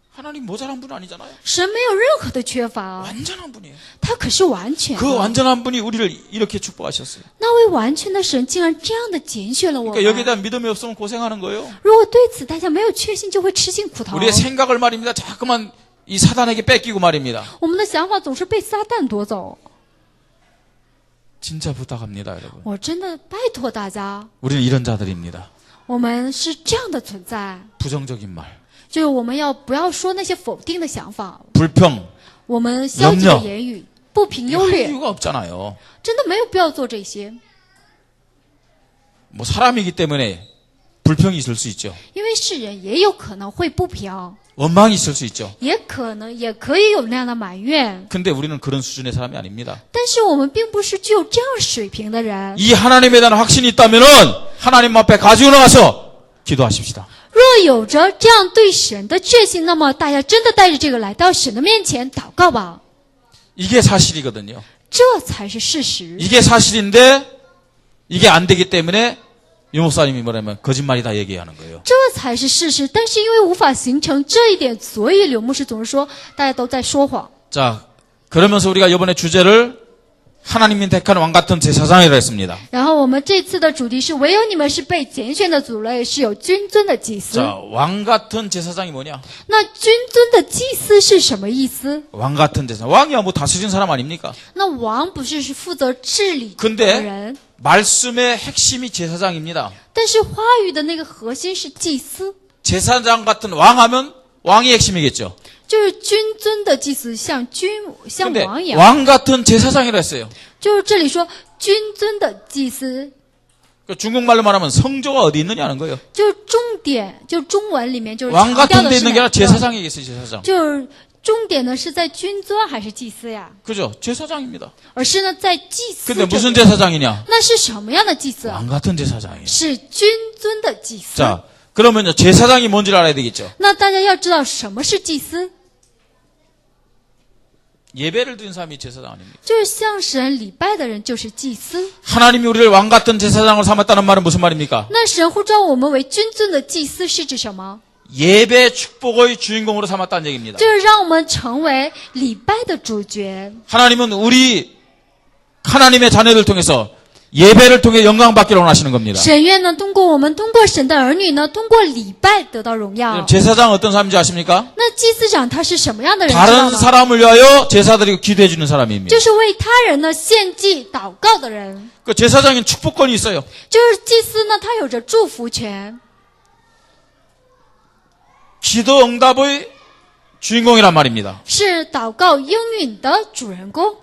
하나님 모자란 분 아니잖아요. 神没有任何的缺乏， 완전한 분이에요. 他可是完全 그 的。 완전한 분이 우리를 이렇게 축복하셨어요. 那位完全的神竟然这样的拣选了我 그러니까 여기에 们。 대한 믿음이 없으면 고생하는 거예요. 如果对此大家没有确信，就会吃尽苦头。 우리의 생각을 말입니다. 자꾸만 이 사단에게 뺏기고 말입니다. 我们的想法总是被撒旦夺走。 진짜 부탁합니다, 여러분. 我真的拜托大家， 우리는 이런 자들입니다. 我们是这样的存在， 부정적인 말, 就是我们要不要说那些否定的想法， 불평, 我们消极的 염려 言语、不平优 할 劣， 이유가 없잖아요. 真的没有必要做这些。 뭐 사람이기 때문에 불평이 있을 수 있죠. 因为世人也有可能会不平， 원망이 있을 수 있죠. 也可以有那样的埋怨， 근데 우리는 그런 수준의 사람이 아닙니다. 但是我们并不是具有这样水平的人。 이 하나님에 대한 확신이 있다면은 하나님 앞에 가지고 나가서 기도하십시다. 如若有着这样对神的确信，那么大家真的带着这个来到神的面前祷告吧， 이게 사실이거든요. 这才是事实。 이게 사실인데 이게 안 되기 때문에 유 목사님이 뭐냐면 거짓말이다 얘기하는 거예요. 这才是事实，但是因为无法形成这一点，所以刘牧师总是说大家都在说谎。 자, 그러면서 우리가 이번에 주제를 하나님이 택한 왕 같은 제사장이라 했습니다. 然后我们这次的主题是唯有你们是被拣选的族类，是有君尊的祭司。 자, 왕 같은 제사장이 뭐냐? 那君尊的祭司是什么意思？ 왕 같은 제사장. 왕이야 뭐 다스린 사람 아닙니까? 那王不是负责治理的 근데 人， 말씀의 핵심이 제사장입니다. 但是话语的那个核心是祭司， 제사장 같은 왕하면 왕이 핵심이겠죠. 就是君尊的祭司，像근데 王一样。 왕 같은 제사장이라 했어요. 就是这里说君尊的祭司， 중국말로 말하면 성조가 어디 있느냐는 거예요. 就是重点，就中文里面就是 왕 强调 같은 的 데 是 있는 게 哪 아니라 个？ 제사장이겠어요, 제사장. 就是重点呢是在君尊还是祭司呀？ 그죠? 제사장입니다. 而是呢在祭司 근데 这 무슨 里。 제사장이냐? 那是什么样的祭司？ 왕 같은 제사장이에요. 是君尊的祭司。 자, 그러면요, 제사장이 뭔지를 알아야 되겠죠. 那大家要知道什么是祭司， 예배를 드린 사람이 제사장 아닙니까? 就是向神礼拜的人就是祭司。 하나님이 우리를 왕 같은 제사장을 삼았다는 말은 무슨 말입니까? 那神呼召我们为君尊的祭司是指什么？ 예배 축복의 주인공으로 삼았다는 얘기입니다. 就是让我们成为礼拜的主角。 하나님은 우리 하나님의 자녀들 통해서 예배를 통해 영광 받기를 원하시는 겁니다. 神愿呢，通过我们，通过神的儿女呢，通过礼拜得到荣耀。 제사장 어떤 사람인지 아십니까? 那祭司长他是什么样的人？知道 다른 吗？ 사람을 위하여 제사드리고 기도해 주는 사람입니다. 就是为他人呢献祭祷告的人。 그 제사장인 축복권이 있어요. 就是祭司呢，他有着祝福权， 기도 응답의 주인공이란 말입니다. 是祷告应允的主人公。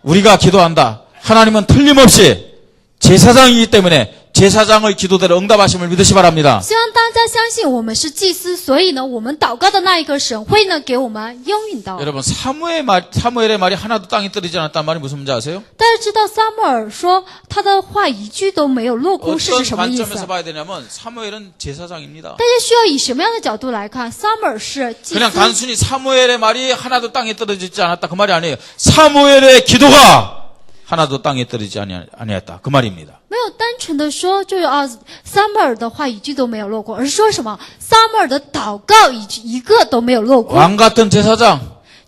우리가 기도한다. 하나님은 틀림없이 제사장이기 때문에 제사장의 기도대로 응답하심을 믿으시 바랍니다. 希望大家相信我们是祭司，所以呢，我们祷告的那一个神会呢给我们应允的。 여러분 사무엘의 말이 하나도 땅에 떨어지지 않았단 말이 무슨 말인지 아세요? 大家知道撒母耳说他的话一句都没有落空是 어떤 指什么意思？ 관점에서 봐야 되냐면 사무엘은 제사장입니다. 大家需要以什么样的角度来看？撒母耳是祭 그냥 司， 단순히 사무엘의 말이 하나도 땅에 떨어지지 않았다 그 말이 아니에요. 사무엘의 기도가 하나도 땅에 떨어지지 아니었다 그 말입니다. 没有单纯的说就是撒母耳的话一句都没有落空，而是说什么？撒母耳的祷告一个都没有落空。 왕 같은 제사장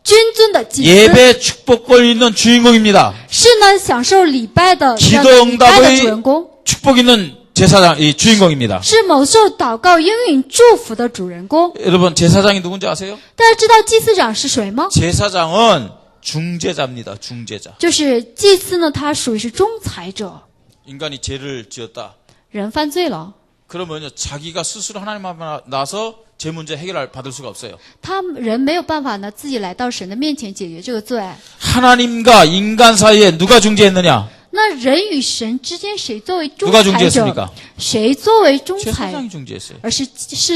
君尊的祭司 예배 축복권이 있는 주인공입니다. 是呢享受礼拜的这样 기도 的礼拜的 응답의 主人公， 축복 있는 제사장 이 주인공입니다. 是蒙受祷告应允祝福的主人公。 여러분 제사장이 누군지 아세요? 大家知道祭司长是谁吗？ 제사장은 중재자입니다. 중재자. 就是祭司呢，他属于是仲裁者。 인간이 죄를 지었다. 人犯罪了， 그러면요 자기가 스스로 하나님 앞에 나서 제 문제 해결을 받을 수가 없어요. 他人没有办法呢自己来到神的面前解决这个罪。 하나님과 인간 사이에 누가 중재했느냐? 那人与神之间谁作为仲 누가 裁 중재했습니까? 者？谁作为仲裁？ 제사장이 중재했어요. 而是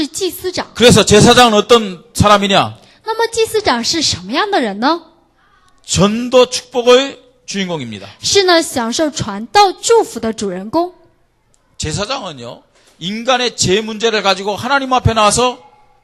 祭司长。 그래서 제사장은 어떤 사람이냐? 那么祭司长是什么样的人呢？ 전도 축복의 주인공입니다. 是呢享受传道祝福的主人公。 제사장은요 인간의 죄 문제를 가지고 하나님 앞에 나와서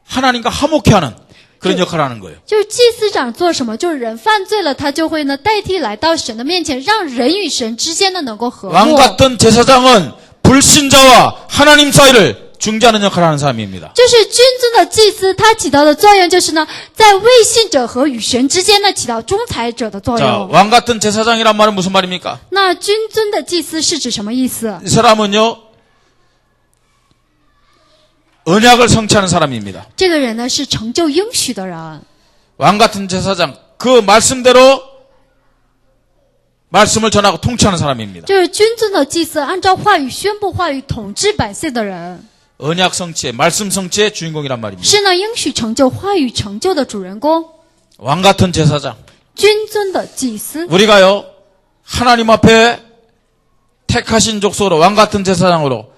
하나님과 화목케 하는 그런 역할을 하는 거예요. 就是祭司长做什么？就是人犯罪了，他就会呢代替来到神的面前，让人与神之间呢能够和 왕 睦。 같은 제사장은 불신자와 하나님 사이를 중재하는 역할을 하는 사람입니다. 就是君尊的祭司，他起到的作用就是呢，在未信者和与神之间呢起到仲裁者的作 자, 用。 왕 같은 제사장이란 말은 무슨 말입니까? 那君尊的祭司是指什么意思？ 이 사람은요 언약을 성취하는 사람입니다. 这个人呢是成就应许的人， 왕 같은 제사장 그 말씀대로 말씀을 전하고 통치하는 사람입니다. 就是君尊的祭司，按照话语宣布话语、统治百姓的人， 언약 성취의 말씀 성취의 주인공이란 말입니다. 是呢应许成就、话语成就的主人公。 왕 같은 제사장. 君尊的祭司， 우리가요 하나님 앞에 택하신 족속으로 왕 같은 제사장으로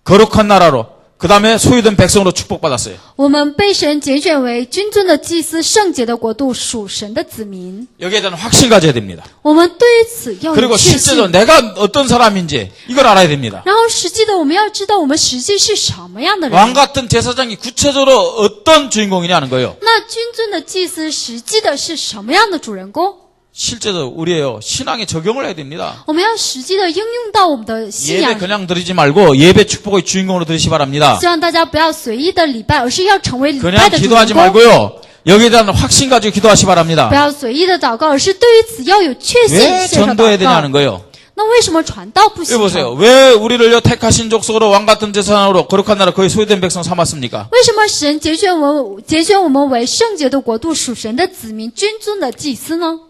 거룩한 나라로 그 다음에 소유된 백성으로 축복받았어요. 我们被神拣选为君尊的祭司，圣洁的国度，属神的子民。 여기에 대한 확신 가져야 됩니다. 我们对于此要有 그리고 确 실제로 信。 내가 어떤 사람인지 이걸 알아야 됩니다. 然后实际的，我们要知道我们实际是什么样的 왕 人。 같은 제사장이 구체적으로 어떤 주인공이냐는 거예요. 那君尊的祭司实际的是什么样的主人公？ 실제로 우리의 신앙에 적용을 해야 됩니다. 我们要实际的应用到我们的信 예배 仰。 그냥 드리지 말고 예배 축복의 주인공으로 드리시 바랍니다. 希望大家不要随意的礼拜，而是要成为礼拜 그냥 的主 기도하지 人公。 말고요. 여기에 대한 확신 가지고 기도하시 不 바랍니다. 要随意的祷告，而是对于此要有确信 왜 献上 전도해야 祷 되냐는 告。 거예요. 那为什么传道不 여기 行？ 보세요. 왜 우리를 택하신 족속으로 왕 같은 제사장으로 거룩한 나라 거의 소유된 백성 삼았습니까? 为什么神拣选我们为圣洁的国度，属神的子民，君尊的祭司呢？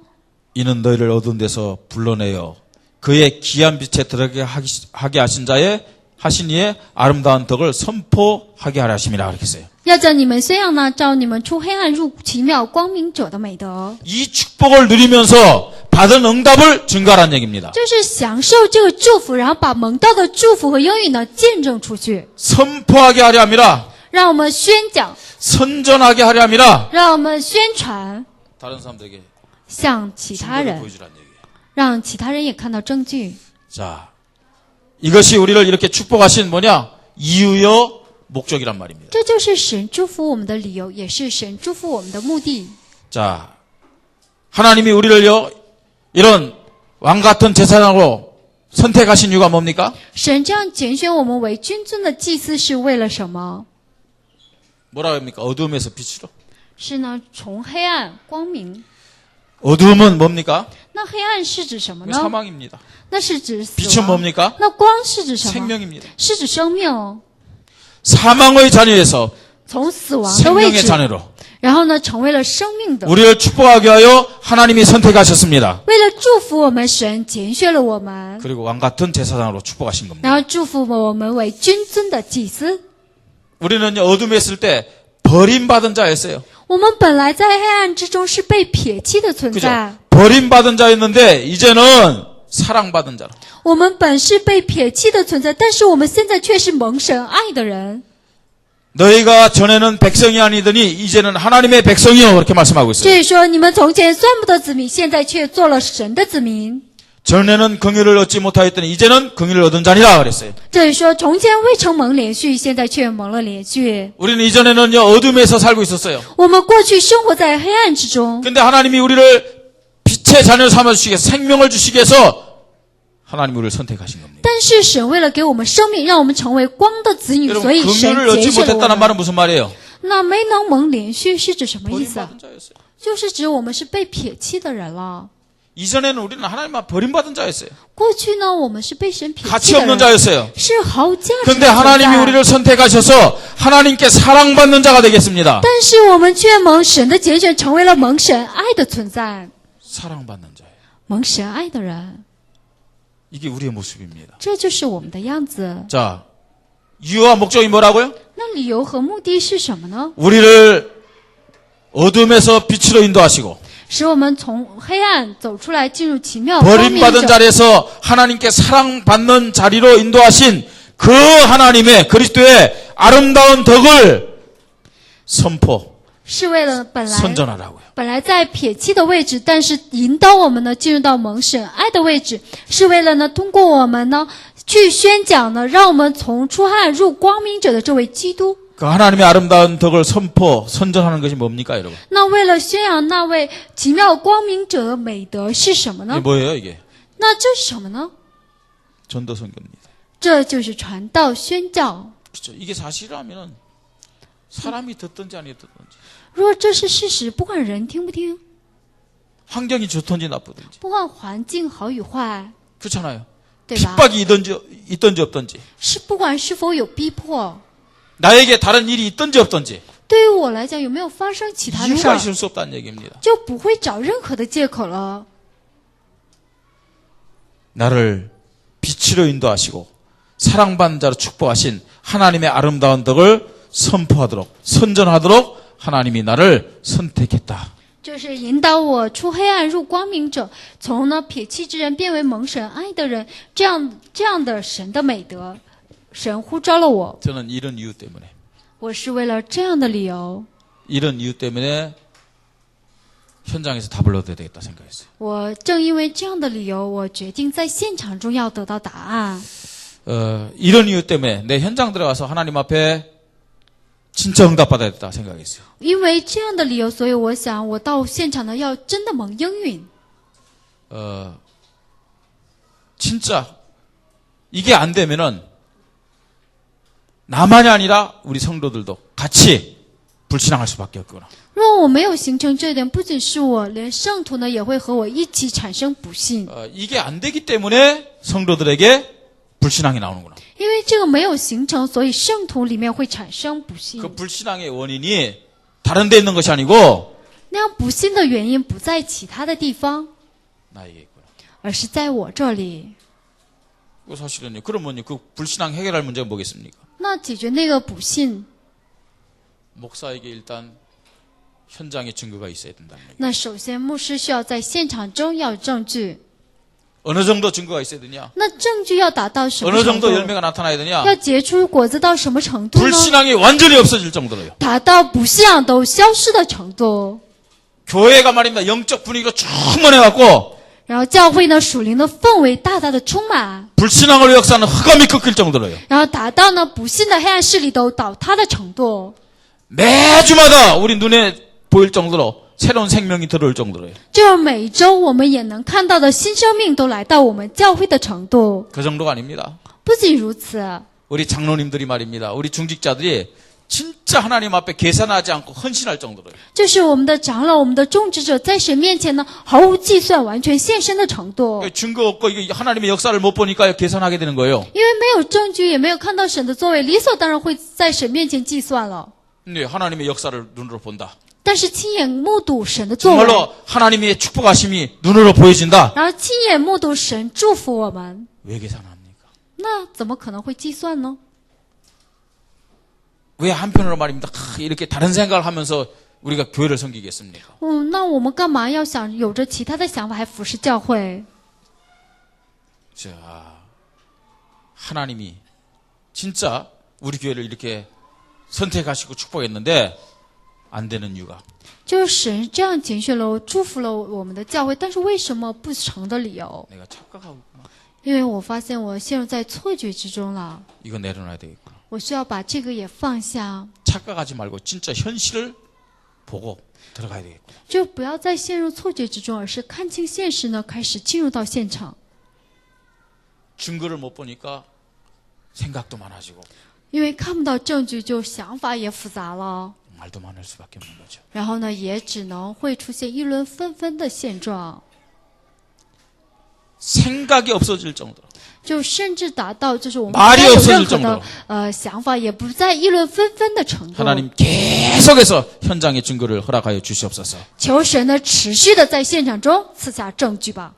이는 너희를 어두운 데서 불러내어 그의 귀한 빛에 들어가게 하게 하신 이의 아름다운 덕을 선포하게 하려 하심이라 그랬어요. 要叫你们宣扬呢，召你们出黑暗入奇妙光明者的美德， 이 축복을 누리면서 받은 응답을 증가하라는 얘기입니다. 就是享受这个祝福，然后把蒙到的祝福和应允呢见证出去， 선포하게 하려 함이라 让我们宣讲， 선전하게 하려 함이라 让我们宣传， 다른 사람들에게 向其他 증거를 人， 보여주라는 얘기예요. 让其他人也看到证据。 자, 이것이 우리를 이렇게 축복하신 뭐냐? 이유요 목적이란 말입니다. 这就是神祝福我们的理由，也是神祝福我们的目的。 자, 하나님이 우리를요 이런 왕 같은 제사장으로 선택하신 이유가 뭡니까? 神这样拣选我们为君尊的祭司是为了什么？ 뭐라 합니까? 어두움에서 빛으로. 是呢，从黑暗光明。 어두움은 뭡니까? 那黑暗是指什么呢？ 사망입니다. 那是指死 빛은 亡。 뭡니까? 那光是指什么？ 생명입니다. 是指生命哦， 사망의 자녀에서 从死亡的位 생명의 置， 자녀로 然后呢，成为了生命的。 우리를 축복하게 하여 하나님이 선택하셨습니다. 为了祝福我们，神拣选了我们， 그리고 왕 같은 제사장으로 축복하신 겁니다. 然后祝福我们为君尊的祭司。 우리는 어둠에 있을 때 버림받은 자였어요. 我们本来在黑暗之中是被撇弃的存 그죠? 在， 버림받은 자였는데 이제는 사랑받은 자로. 我们本是被撇弃的存在，但是我们现在却是蒙神爱的人。 너희가 전에는 백성이 아니더니 이제는 하나님의 백성이요 그렇게 말씀하고 所 있어요. 以说，你们从前算不得子民，现在却做了神的子民。 전에는 긍휼을 얻지 못하였더니 이제는 긍휼을 얻은 자니라 그랬어요. 这里说，从前未曾蒙连续，现在却蒙了连续。 우리는 이전에는요 어둠에서 살고 있었어요. 我们过去生活在黑暗之中， 근데 하나님이 우리를 빛의 자녀 삼아 주시기 위해서 생명을 주시기 위해서 하나님 우리를 선택하신 겁니다. 但是神为了给我们生命，让我们成为光的子女， 여러분 所以神 긍휼을 얻지 拣选了 못했다는 我们。 말은 무슨 말이에요? 那没能蒙连续是指什么意思啊？ 버림받은 자였어요. 就是指我们是被撇弃的人了。 이전에는 우리는 하나님만 버림받은 자였어요. 过去呢，我们是被神撇弃 가치 的 없는 人， 자였어요. 是毫价值的 근데 存 하나님이 在。 우리를 선택하셔서 하나님께 사랑받는 자가 되겠습니다. 但是我们却蒙神的拣选，成为了蒙神爱的存在， 사랑받는 자예요. 蒙神爱的人， 이게 우리의 모습입니다. 这就是我们的样子。 자, 이유와 목적이 뭐라고요? 那理由和目的是什么呢？ 우리를 어둠에서 빛으로 인도하시고 使我们从黑暗走出来，进入奇妙光明 버림받은 者。 자리에서 하나님께 사랑받는 자리로 인도하신 그 하나님의 그리스도의 아름다운 덕을 선포, 是为了선전하라고요. 本来在撇弃的位置，但是引导我们呢进入到蒙神爱的位置，是为了呢通过我们呢去宣讲呢，让我们从出黑暗入光明者的这位基督。 그 하나님의 아름다운 덕을 선포, 선전하는 것이 뭡니까, 여러분? 那为了宣扬那位奇妙光明者的美德是什么 이게 呢？ 뭐예요, 이게? 那这是什么呢？ 전도 선교입니다. 这就是传道宣教。 그렇죠. 이게 사실이라면 사람이 듣든지 아니 듣든지, 如果这是事实，不管人听不听， 환경이 좋든지 나쁘든지, 不管环境好与坏， 그렇잖아요. 对吧？ 핍박이 있든지 없든지, 是不管是否有逼迫， 나에게 다른 일이 있든지 없든지 对于我来讲有没有发生其他的事 이유가 儿， 있을 수 없다는 얘기입니다. 就不会找任何的借口了。 나를 빛으로 인도하시고 사랑받는 자로 축복하신 하나님의 아름다운 덕을 선포하도록, 선전하도록 하나님이 나를 선택했다. 就是引导我出黑暗入光明者，从呢撇弃之人变为蒙神爱的人，这样的神的美德，神呼召了我， 저는 이런 이유 때문에 我是为了这样的理由， 이런 이유 때문에 현장에서 답을 얻어야 되겠다 생각했어요. 我正因为这样的理由，我决定在现场中要得到答案。 이런 이유 때문에 내 현장 들어가서 하나님 앞에 진짜 응답받아야 겠다 생각했어요. 因为这样的理由，所以我想我到现场呢要真的蒙应允。 진짜 이게 안 되면은 나만이 아니라 우리 성도들도 같이 불신앙할 수밖에 없구나. 如果我没有形成这一点，不仅是我，连圣徒呢也会和我一起产生不信。 이게 안 되기 때문에 성도들에게 불신앙이 나오는구나. 因为这个没有形成，所以圣徒里面会产生不信。 그 불신앙의 원인이 다른 데 있는 것이 아니고 那样不信的原因不在其他的地方， 나에게 있구나. 而是在我这里。 사실은요. 그러면요. 그 불신앙 해결할 문제가 뭐겠습니까? 那解决那个不信， 목사에게 일단 현장에 증거가 있어야 된다는 얘기예요. 那首先牧师需要在现场中要有证据。 어느 정도 증거가 있어야 되냐? 那证据要达到什么 어느 程 정도 度？ 열매가 나타나야 되냐? 要结出果子到什么程度呢？ 불신앙이 완전히 없어질 정도로요. 达到不信仰都消失的程度。 교회가 말입니다. 영적 분위기가 충만해갖고 然后教会呢，属灵的氛围大大的充满， 불신앙을 역사하는 흑암이 꺾일 정도로요. 然后达到呢不信的黑暗势力都倒塌的程度。 매주마다 우리 눈에 보일 정도로 새로운 생명이 들어올 정도로요. 就是每周我们也能看到的新生命都来到我们教会的程度。 그 정도가 아닙니다. 不仅如此， 우리 장로님들이 말입니다. 우리 중직자들이 진짜 하나님 앞에 계산하지 않고 헌신할 정도로요. 就是我们的长老、我们的种植者在神面前呢，毫无计算，完全献身的程度。 증거 없고 이게 하나님의 역사를 못 보니까 계산하게 되는 거예요. 因为没有证据，也没有看到神的作为，理所当然会在神面前计算了。 근데 하나님의 역사를 눈으로 본다. 但是亲眼目睹神的作为， 정말로 하나님의 축복하심이 눈으로 보여진다. 然后亲眼目睹神祝福我们， 왜 계산합니까? 那怎么可能会计算呢？ 왜 한편으로 말입니다. 이렇게 다른 생각을 하면서 우리가 교회를 섬기겠습니까? 那我们干嘛要想有着其他的想法还服侍教会？ 자, 하나님이 진짜 우리 교회를 이렇게 선택하시고 축복했는데 안 되는 이유가 就是神这样拣选了我，祝福了我们的教会，但是为什么不成的理由？ 내가 착각하고 있구나. 因为我发现我陷入在错觉之中了， 이거 내려놔야 되겠구나. 我需要把这个也放下， 착각하지 말고 진짜 현실을 보고 들어가야 되겠구나. 就不要再陷入错觉之中，而是看清现实呢，开始进入到现场。 증거를 못 보니까 생각도 많아지고 因为看不到证据，就想法也复杂了， 말도 많을 수밖에 없는 거죠. 然后呢，也只能会出现议论纷纷的现状， 생각이 없어질 정도로 就甚至达到就是我们 말이 不再有 없어질 任何 정도로 的想法，也不再议论纷纷的程度。 하나님 계속해서 현장의 증거를 허락하여 주시옵소서. 求神呢，持续的在现场中赐下证据吧。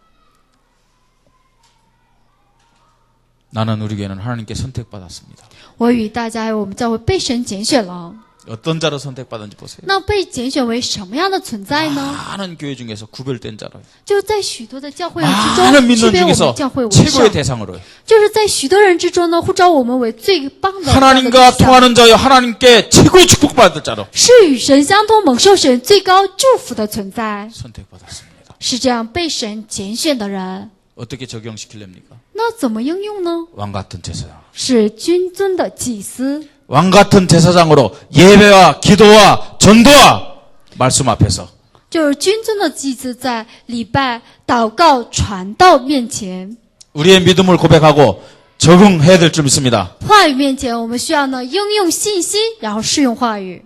나는 우리 교회는 하나님께 선택받았습니다. 我与大家还有我们教会被神拣选了， 어떤 자로 선택받은지 보세요. 那被拣选为什么样的存在呢？ 많은 교회 중에서 구별된 자로 就在许多的教会人之 많은 中，区 민원 别我 중에서 们教会为 최고의 圣， 대상으로 就是在许多人之中呢，呼召我们为最棒的这样的 하나님과 对象， 통하는 자여 하나님께 최고의 축복받을 자로 是与神相通、蒙受神最高祝福的存在， 선택받았습니다. 是这样被神拣选的人。 어떻게 적용시키렵니까? 那怎么应用呢？ 왕같은 제사장. 是君尊的祭司， 왕같은 제사장으로 예배와 기도와 전도와 말씀 앞에서 就是君尊的祭司，在礼拜、祷告、传道面前， 우리의 믿음을 고백하고 적응해야 될 줄 믿습니다. 话语面前，我们需要呢应用信息，然后适用话语。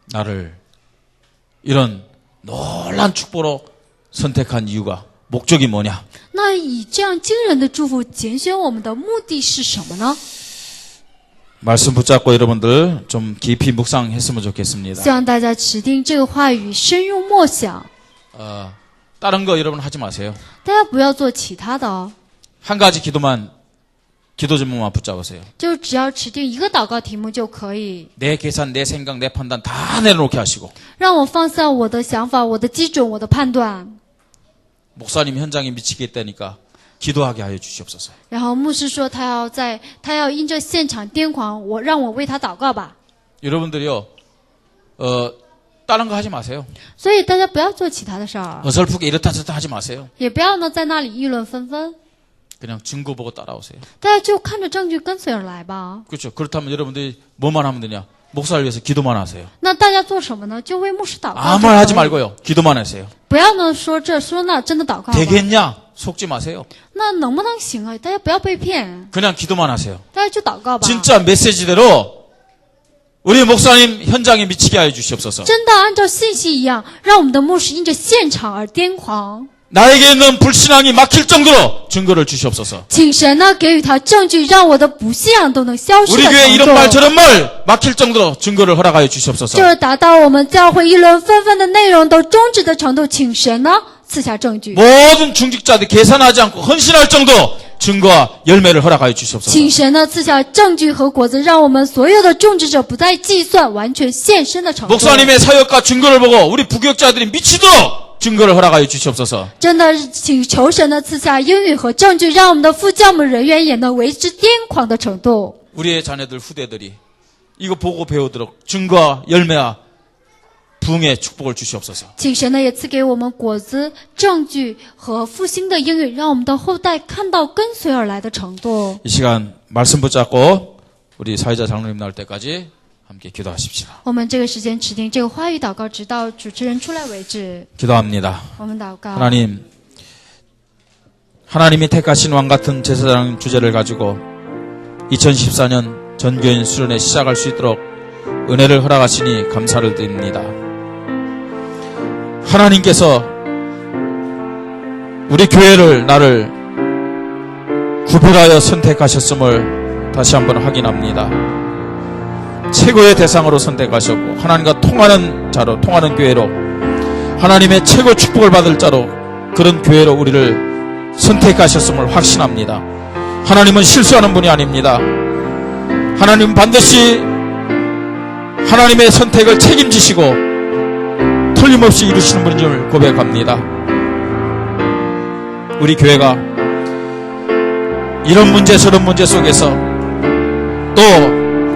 나를 이런 놀란 축복으로 선택한 이유가 목적이 뭐냐? 那以这样惊人的祝福拣选我们的目的是什么呢？ 말씀 붙잡고 여러분들 좀 깊이 묵상했으면 좋겠습니다. 希望大家持定这个话语，深入默想。 다른 거 여러분 하지 마세요. 大家不要做其他的哦， 한 가지 기도 제목만 붙잡으세요. 就只要持定一个祷告题目就可以， 내 계산, 내 생각, 내 판단 다 내려놓게 하시고 让我放下我的想法、我的基准、我的判断。 목사님 현장에 미치겠다니까 기도하게 하여 주시옵소서. 然后牧师说他要因着现场癫狂，让我为他祷告吧。 여러분들이요, 다른 거 하지 마세요. 所以大家不要做其他的事儿， 어설프게 이렇다 저렇다 하지 마세요. 也不要呢在那里议论纷纷， 그냥 증거 보고 따라오세요. 大家就看着证据跟随而来吧。 그렇죠. 그렇다면 여러분들이 뭐만 하면 되냐? 목사를 위해서 기도만 하세요. 那大家做什么呢？就为牧师祷告。 아무 말 하지 말고요. 기도만 하세요. 不要呢说这说那，真的祷告吧。 되겠냐? 속지 마세요. 那能不能行啊？大家不要被骗， 그냥 기도만 하세요. 大家就祷告吧。 진짜 메시지대로 우리 목사님 현장에 미치게 하여 주시옵소서. 真的按照信息一样，让我们的牧师因着现场而癫狂。 나에게 있는 불신앙이 막힐 정도로 증거를 주시옵소서. 请神呢给予他证据，让我的不信仰都能消失 우리 的 교회 程 이런 度。 말 저런 말 막힐 정도로 증거를 허락하여 주시옵소서. 就是达到我们教会议论纷纷的内容都终止的程度，请神呢赐下证据， 모든 중직자들 계산하지 않고 헌신할 정도 증거와 열매를 허락하여 주시옵소서. 请神呢赐下证据和果子，让我们所有的种植者不再计算，完全献身的程度。 목사님의 사역과 증거를 보고 우리 부교육자들이 미치도록 증거를 허락하여 주시옵소서. 真的请求神呢赐下应允和证据，让我们的副教牧人员也能为之癫狂的程度。 우리의 자녀들 후대들이 이거 보고 배우도록 증거와 열매와 부흥의 축복을 주시옵소서. 请神呢也赐给我们果子、证据和复兴的应允，让我们的后代看到跟随而来的程度。 이 시간 말씀 붙잡고 우리 사회자 장로님 나올 때까지 함께 기도하십시다. 我们这个时间指定这个话语祷告，直到主持人出来为止。 기도합니다. 我们祷告， 하나님이 택하신 왕 같은 제사장 주제를 가지고 2014년 전교인 수련회 시작할 수 있도록 은혜를 허락하시니 감사를 드립니다. 하나님께서 우리 교회를 나를 구별하여 선택하셨음을 다시 한번 확인합니다. 최고의 대상으로 선택하셨고 하나님과 통하는 자로, 통하는 교회로, 하나님의 최고 축복을 받을 자로, 그런 교회로 우리를 선택하셨음을 확신합니다. 하나님은 실수하는 분이 아닙니다. 하나님은 반드시 하나님의 선택을 책임지시고 틀림없이 이루시는 분인 줄 고백합니다. 우리 교회가 이런 문제 저런 문제 속에서 또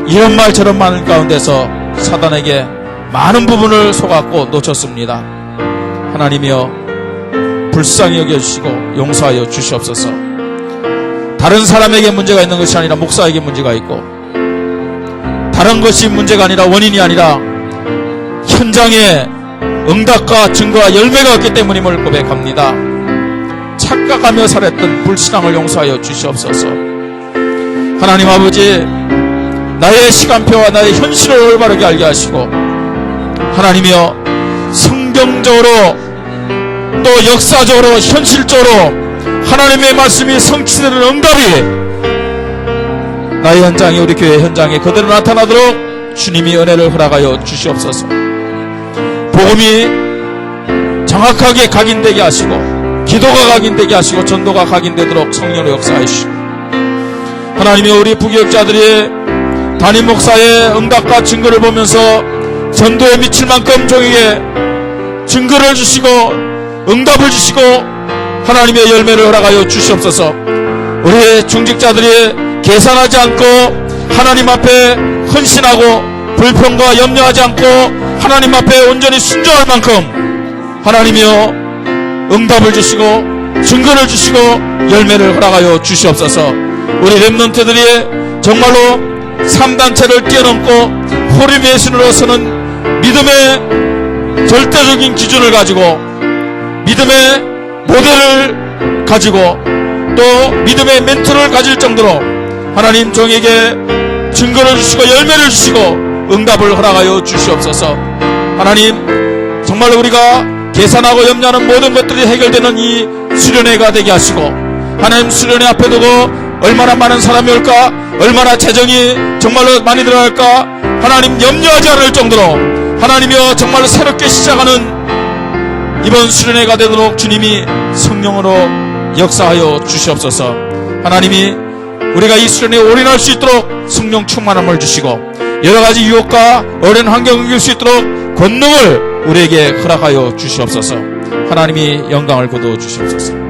이런 말 저런 말 가운데서 사단에게 많은 부분을 속았고 놓쳤습니다. 하나님이여 불쌍히 여겨주시고 용서하여 주시옵소서. 다른 사람에게 문제가 있는 것이 아니라 목사에게 문제가 있고, 다른 것이 문제가 아니라 원인이 아니라 현장에 응답과 증거와 열매가 없기 때문임을 고백합니다. 착각하며 살았던 불신앙을 용서하여 주시옵소서. 하나님 아버지, 나의 시간표와 나의 현실을 올바르게 알게 하시고, 하나님이여 성경적으로 또 역사적으로 현실적으로 하나님의 말씀이 성취되는 응답이 나의 현장에, 우리 교회 현장에 그대로 나타나도록 주님이 은혜를 허락하여 주시옵소서. 복음이 정확하게 각인되게 하시고, 기도가 각인되게 하시고, 전도가 각인되도록 성령으로 역사하시고, 하나님이 우리 부교육자들이 담임 목사의 응답과 증거를 보면서 전도에 미칠 만큼 종에게 증거를 주시고 응답을 주시고 하나님의 열매를 허락하여 주시옵소서. 우리의 중직자들이 계산하지 않고 하나님 앞에 헌신하고 불평과 염려하지 않고 하나님 앞에 온전히 순종할 만큼 하나님이여 응답을 주시고 증거를 주시고 열매를 허락하여 주시옵소서. 우리 렘넌트들이 정말로 3단체를 뛰어넘고 호림의 신으로 서는 믿음의 절대적인 기준을 가지고, 믿음의 모델을 가지고, 또 믿음의 멘토를 가질 정도로 하나님 종에게 증거를 주시고 열매를 주시고 응답을 허락하여 주시옵소서. 하나님, 정말 우리가 계산하고 염려하는 모든 것들이 해결되는 이 수련회가 되게 하시고, 하나님 수련회 앞에 두고 얼마나 많은 사람이 올까, 얼마나 재정이 정말로 많이 들어갈까, 하나님 염려하지 않을 정도로 하나님이여 정말로 새롭게 시작하는 이번 수련회가 되도록 주님이 성령으로 역사하여 주시옵소서. 하나님이 우리가 이 수련회에 올인할 수 있도록 성령 충만함을 주시고 여러가지 유혹과 어려운 환경을 이길 수 있도록 권능을 우리에게 허락하여 주시옵소서. 하나님이 영광을 거두어 주시옵소서.